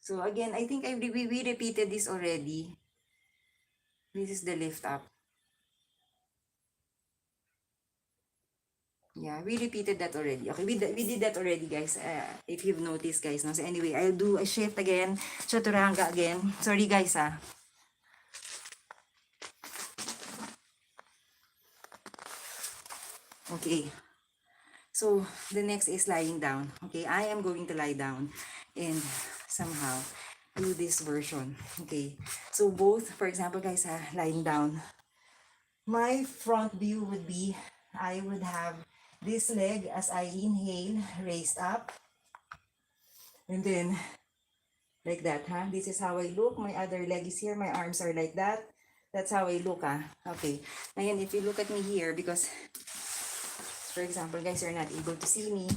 So again, I think we repeated this already. This is the lift up. Yeah, we repeated that already. Okay, we did that already, guys. If you've noticed, guys. No? So anyway, I'll do a shift again. Chaturanga again. Sorry, guys, ah. Okay. So, the next is lying down. Okay, I am going to lie down and somehow do this version. Okay, so both, for example, guys, lying down. My front view would be, I would have this leg as I inhale, raised up. And then, like that, huh? This is how I look. My other leg is here. My arms are like that. That's how I look, huh? Okay. Ngayon, if you look at me here, because, for example, guys, you're not able to see me.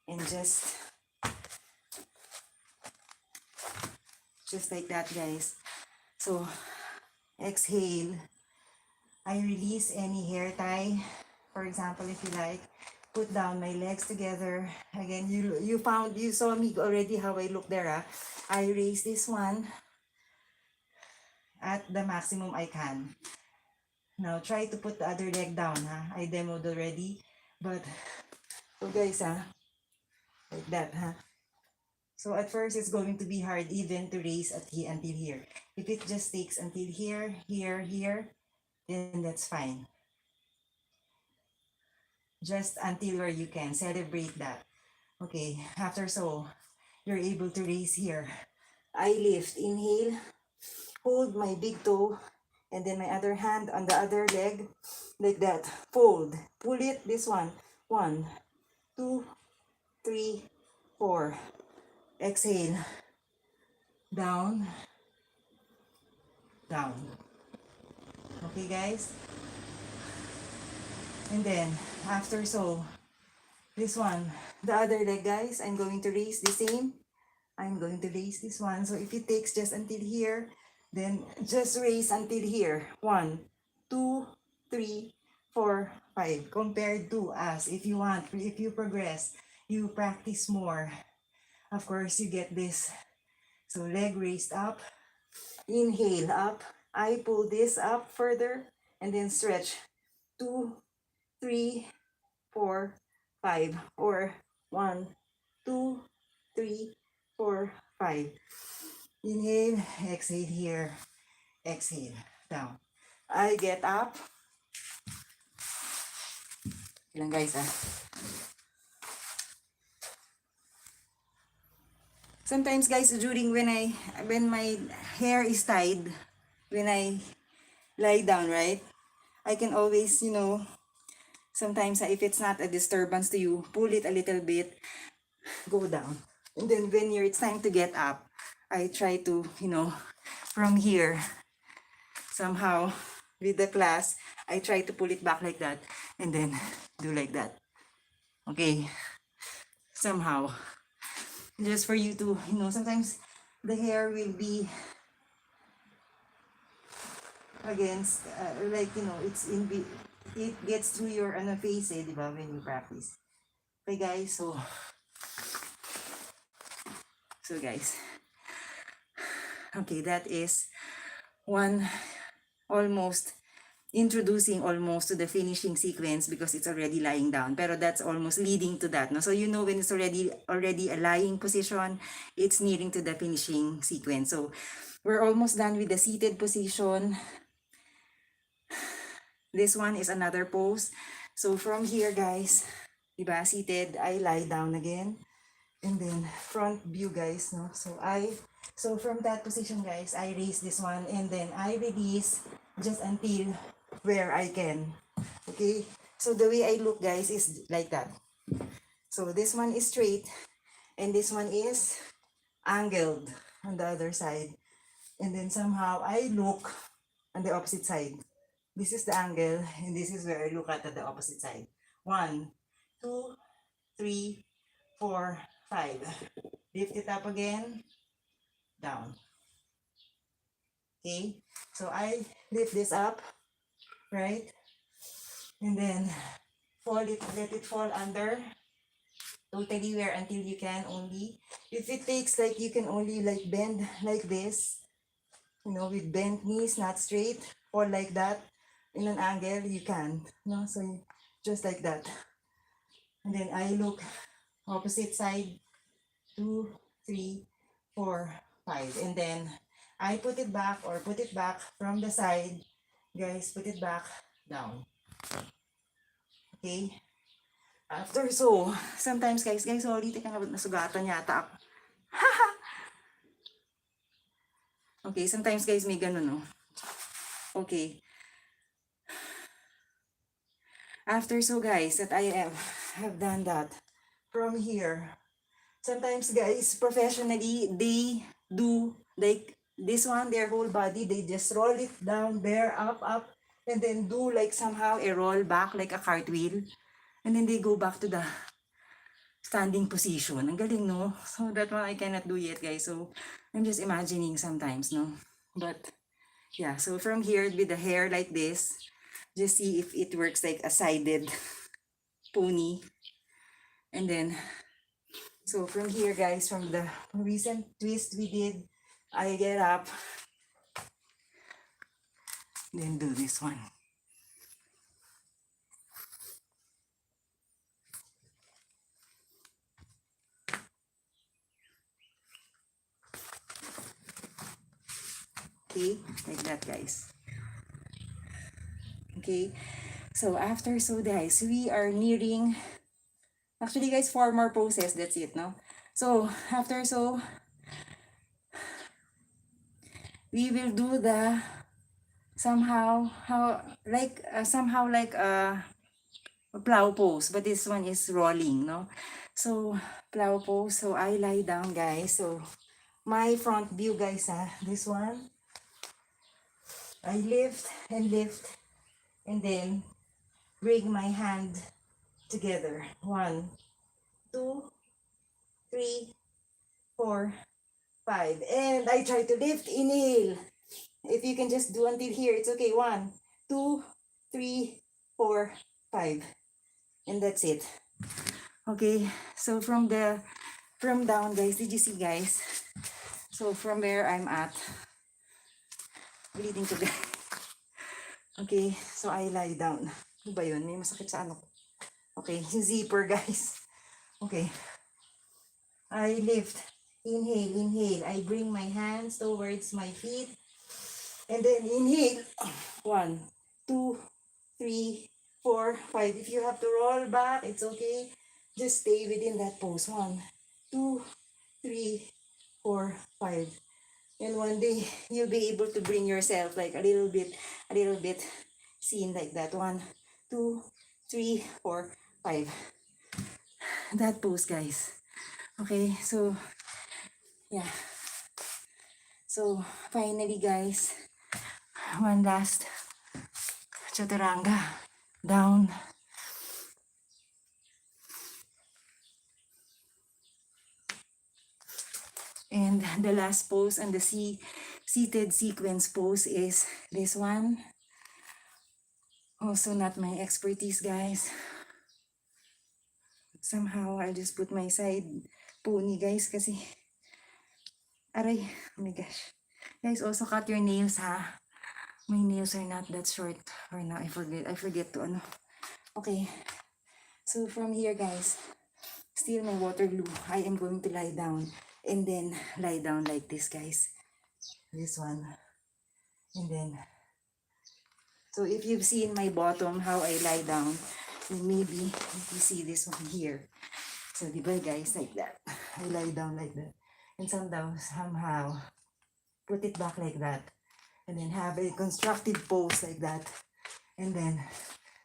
And just like that, guys. So, exhale. I release any hair tie. For example, if you like, put down my legs together. Again, you saw me already how I look there. I raise this one at the maximum I can. Now, try to put the other leg down. I demoed already. But, so guys, like that. So at first, it's going to be hard even to raise until here. If it just takes until here, here, here, then that's fine. Just until where you can. Celebrate that. Okay, after so, you're able to raise here. I lift, inhale, hold my big toe, and then my other hand on the other leg, like that. Fold, pull it, this one. 1, 2, 3, 4. Exhale. Down, down. Okay, guys? And then, after so, this one, the other leg, guys, I'm going to raise the same. I'm going to raise this one. So if it takes just until here, then just raise until here. 1, 2, 3, 4, 5. Compared to us, if you want, if you progress, you practice more. Of course, you get this. So leg raised up, inhale up. I pull this up further and then stretch. 2, 3, 4, 5, or 1, 2, 3, 4, 5. Inhale, exhale here, exhale, down. I get up. Ilang guys, Sometimes guys, during when my hair is tied, when I lie down, right? I can always, sometimes if it's not a disturbance to you, pull it a little bit, go down. And then when it's time to get up, I try to, from here, somehow, with the class, I try to pull it back like that, and then do like that. Okay? Somehow. Just for you to, sometimes the hair will be against, it gets through your face, diba, when you practice. Okay, guys, so guys, okay, that is one almost introducing almost to the finishing sequence because it's already lying down, pero that's almost leading to that, no? So when it's already a lying position, it's nearing to the finishing sequence. So we're almost done with the seated position. This one is another pose. So from here, guys, diba, seated, I lie down again. And then front view, guys, no? So from that position, guys, I raise this one and then I release just until where I can. Okay? So the way I look, guys, is like that. So this one is straight and this one is angled on the other side. And then somehow I look on the opposite side. This is the angle and this is where I look at the opposite side. 1, 2, 3, 4, 5. Lift it up again. Down. Okay? So I lift this up, right? And then let it fall under. Totally wear until you can only. If it takes like you can only like bend like this, you know, with bent knees, not straight, or like that, in an angle, you can. No, so just like that. And then I look opposite side, 2, 3, 4, 5. And then I put it back or put it back from the side. Guys, put it back down. Okay? After so, sometimes guys, sorry, teka nga, nasugatan yata ako. Okay, sometimes guys, may ganun, no? Okay. After so guys, that I have done that from here. Sometimes guys, professionally, they do like this one, their whole body, they just roll it down there, up, and then do like somehow a roll back like a cartwheel. And then they go back to the standing position. Ang galing, no? So that one I cannot do yet, guys. So I'm just imagining sometimes, no? But yeah, so from here with the hair like this, just see if it works like a sided pony. And then, so from here, guys, from the recent twist we did, I get up, then do this one. Okay, like that, guys. Okay, so after so guys, we are nearing, actually guys, 4 more poses, that's it, no? So after so, we will do the somehow like a plow pose, but this one is rolling, no? So plow pose, so I lie down, guys. So my front view, guys, this one, I lift and then bring my hand together. 1, 2, 3, 4, 5, and I try to lift. Inhale. If you can just do until here, it's okay. 1, 2, 3, 4, 5, and that's it. Okay, so from down, guys, did you see, guys? So from where I'm at, bleeding to death. Okay, so I lie down. Ano ba yun? May masakit sa ano ko. Okay, zipper, guys. Okay, I lift. Inhale. I bring my hands towards my feet. And then inhale. 1, 2, 3, 4, 5. If you have to roll back, it's okay. Just stay within that pose. 1, 2, 3, 4, 5. And one day, you'll be able to bring yourself like a little bit seen like that. 1, 2, 3, 4, 5. That pose, guys. Okay, so, yeah. So, finally, guys, one last chaturanga. Down. And the last pose and the seated sequence pose is this one. Also not my expertise, guys. Somehow I'll just put my side pony, guys, kasi aray, oh my gosh. Guys, also cut your nails, ha. My nails are not that short right now. I forget to ano. Okay. So from here, guys, still my water glue. I am going to lie down and then lie down like this, guys. This one. And then, so if you've seen my bottom, how I lie down, then maybe you see this one here. So, diba, guys, like that. I lie down like that. And somehow, put it back like that. And then have a constructed pose like that. And then,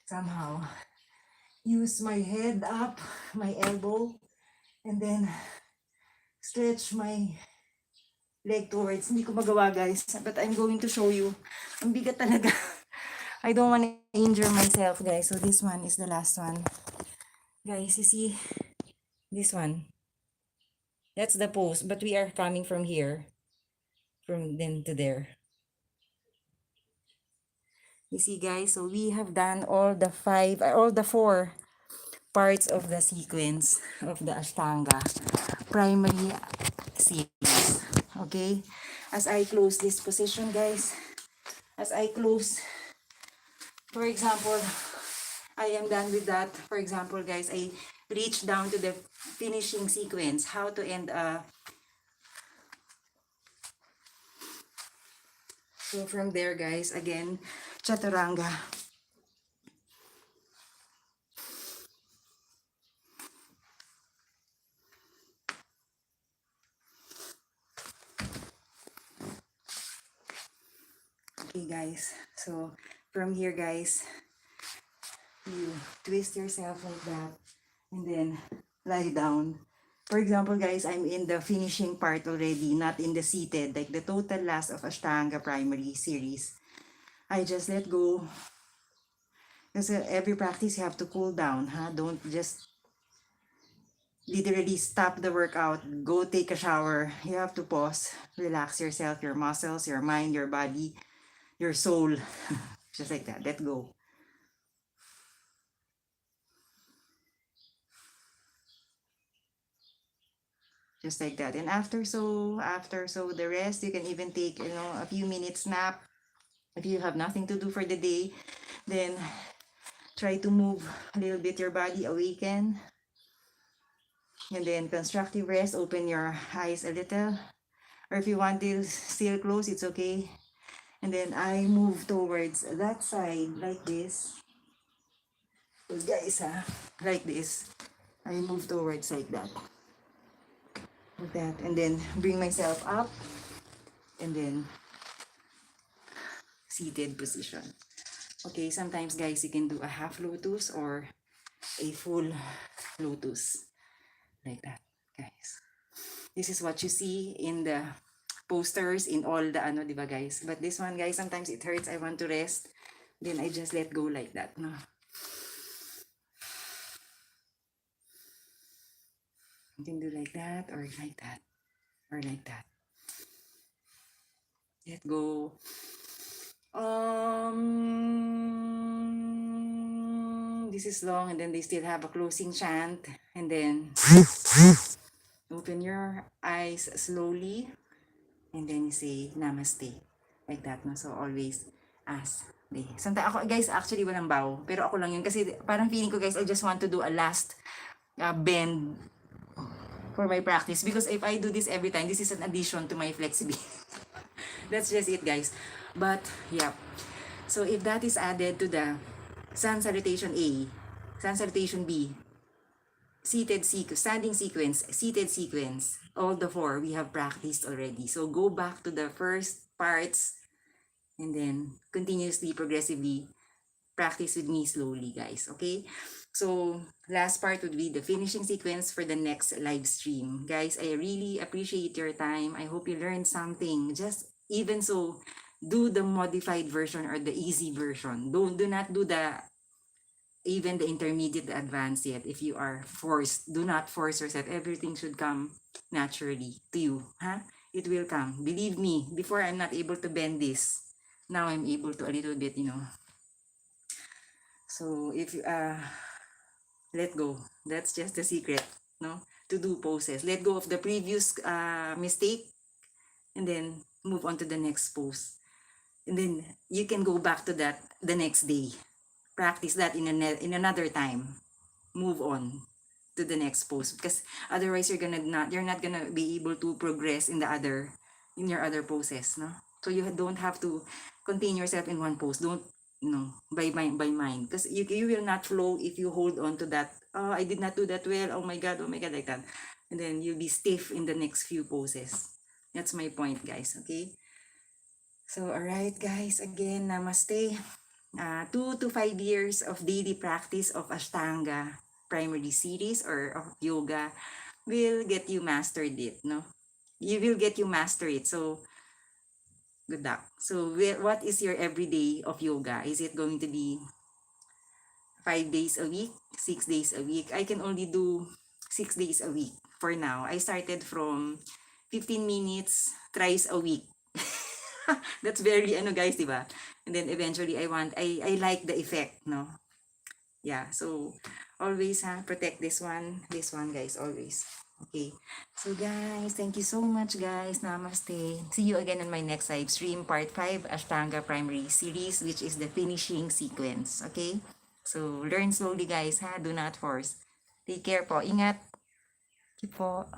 somehow, use my head up, my elbow, and then stretch my leg towards. Hindi ko magawa, guys. But I'm going to show you. Ang bigat talaga. I don't want to injure myself, guys. So this one is the last one. Guys, you see this one? That's the pose. But we are coming from here. From then to there. You see, guys? So we have done all the 4 parts of the sequence of the Ashtanga primary series. Okay? As I close this position, guys, as I close, for example, I am done with that. For example, guys, I reach down to the finishing sequence, how to end a. So from there, guys, again, chaturanga. Okay, guys. So from here, guys, you twist yourself like that and then lie down. For example, guys, I'm in the finishing part already, not in the seated, like the total last of Ashtanga primary series. I just let go. Because every practice you have to cool down, huh? Don't just literally stop the workout, go take a shower. You have to pause, relax yourself, your muscles, your mind, your body, your soul. Just like that, let go. Just like that. And after so the rest, you can even take, a few minutes nap. If you have nothing to do for the day, then try to move a little bit your body, awaken. And then constructive rest, open your eyes a little. Or if you want to still close, it's okay. And then I move towards that side like this. So guys, like this. I move towards like that. Like that. And then bring myself up. And then seated position. Okay, sometimes guys, you can do a half lotus or a full lotus. Like that, guys. This is what you see in the posters, in all the diba guys? But this one, guys, sometimes it hurts. I want to rest. Then I just let go like that, no? You can do like that or like that or like that. Let go. This is long, and then they still have a closing chant, and then open your eyes slowly, and then you say namaste, like that, no? So always ask. Sometimes ako, guys, actually walang bow, pero ako lang yun kasi parang feeling ko, guys, I just want to do a last bend for my practice, because if I do this every time, this is an addition to my flexibility. That's just it, guys. But yeah, so if that is added to the sun salutation A, sun salutation B, standing sequence, seated sequence, all the four we have practiced already. So go back to the first parts and then continuously, progressively practice with me slowly, guys. Okay? So last part would be the finishing sequence for the next live stream. Guys, I really appreciate your time. I hope you learned something. Just even so, do the modified version or the easy version. Do not do even the intermediate, the advanced yet. If you are forced, do not force yourself. Everything should come naturally to you. Huh? It will come. Believe me, before I'm not able to bend this. Now I'm able to a little bit, So if you let go. That's just the secret, no? To do poses. Let go of the previous mistake and then move on to the next pose. And then you can go back to that the next day. Practice that in another time. Move on to the next pose, because otherwise you're not gonna be able to progress in your other poses, no? So you don't have to contain yourself in one pose. Don't, by mind, because you will not flow if you hold on to that. Oh, I did not do that well. Oh my god, like that. And then you'll be stiff in the next few poses. That's my point, guys. Okay. So alright, guys, again, namaste. 2 to 5 years of daily practice of Ashtanga primary series or of yoga will get you mastered it, no? You will get you master it. So good luck. So what is your everyday of yoga? Is it going to be 5 days a week, 6 days a week? I can only do 6 days a week for now. I started from 15 minutes thrice a week. That's very guys, diba? And then eventually I like the effect, no? Yeah, so always protect this one guys, always. Okay, so guys, thank you so much guys. Namaste. See you again on my next live stream, part 5 Ashtanga Primary Series, which is the finishing sequence. Okay, so learn slowly guys, do not force. Take care po, ingat. Keep po.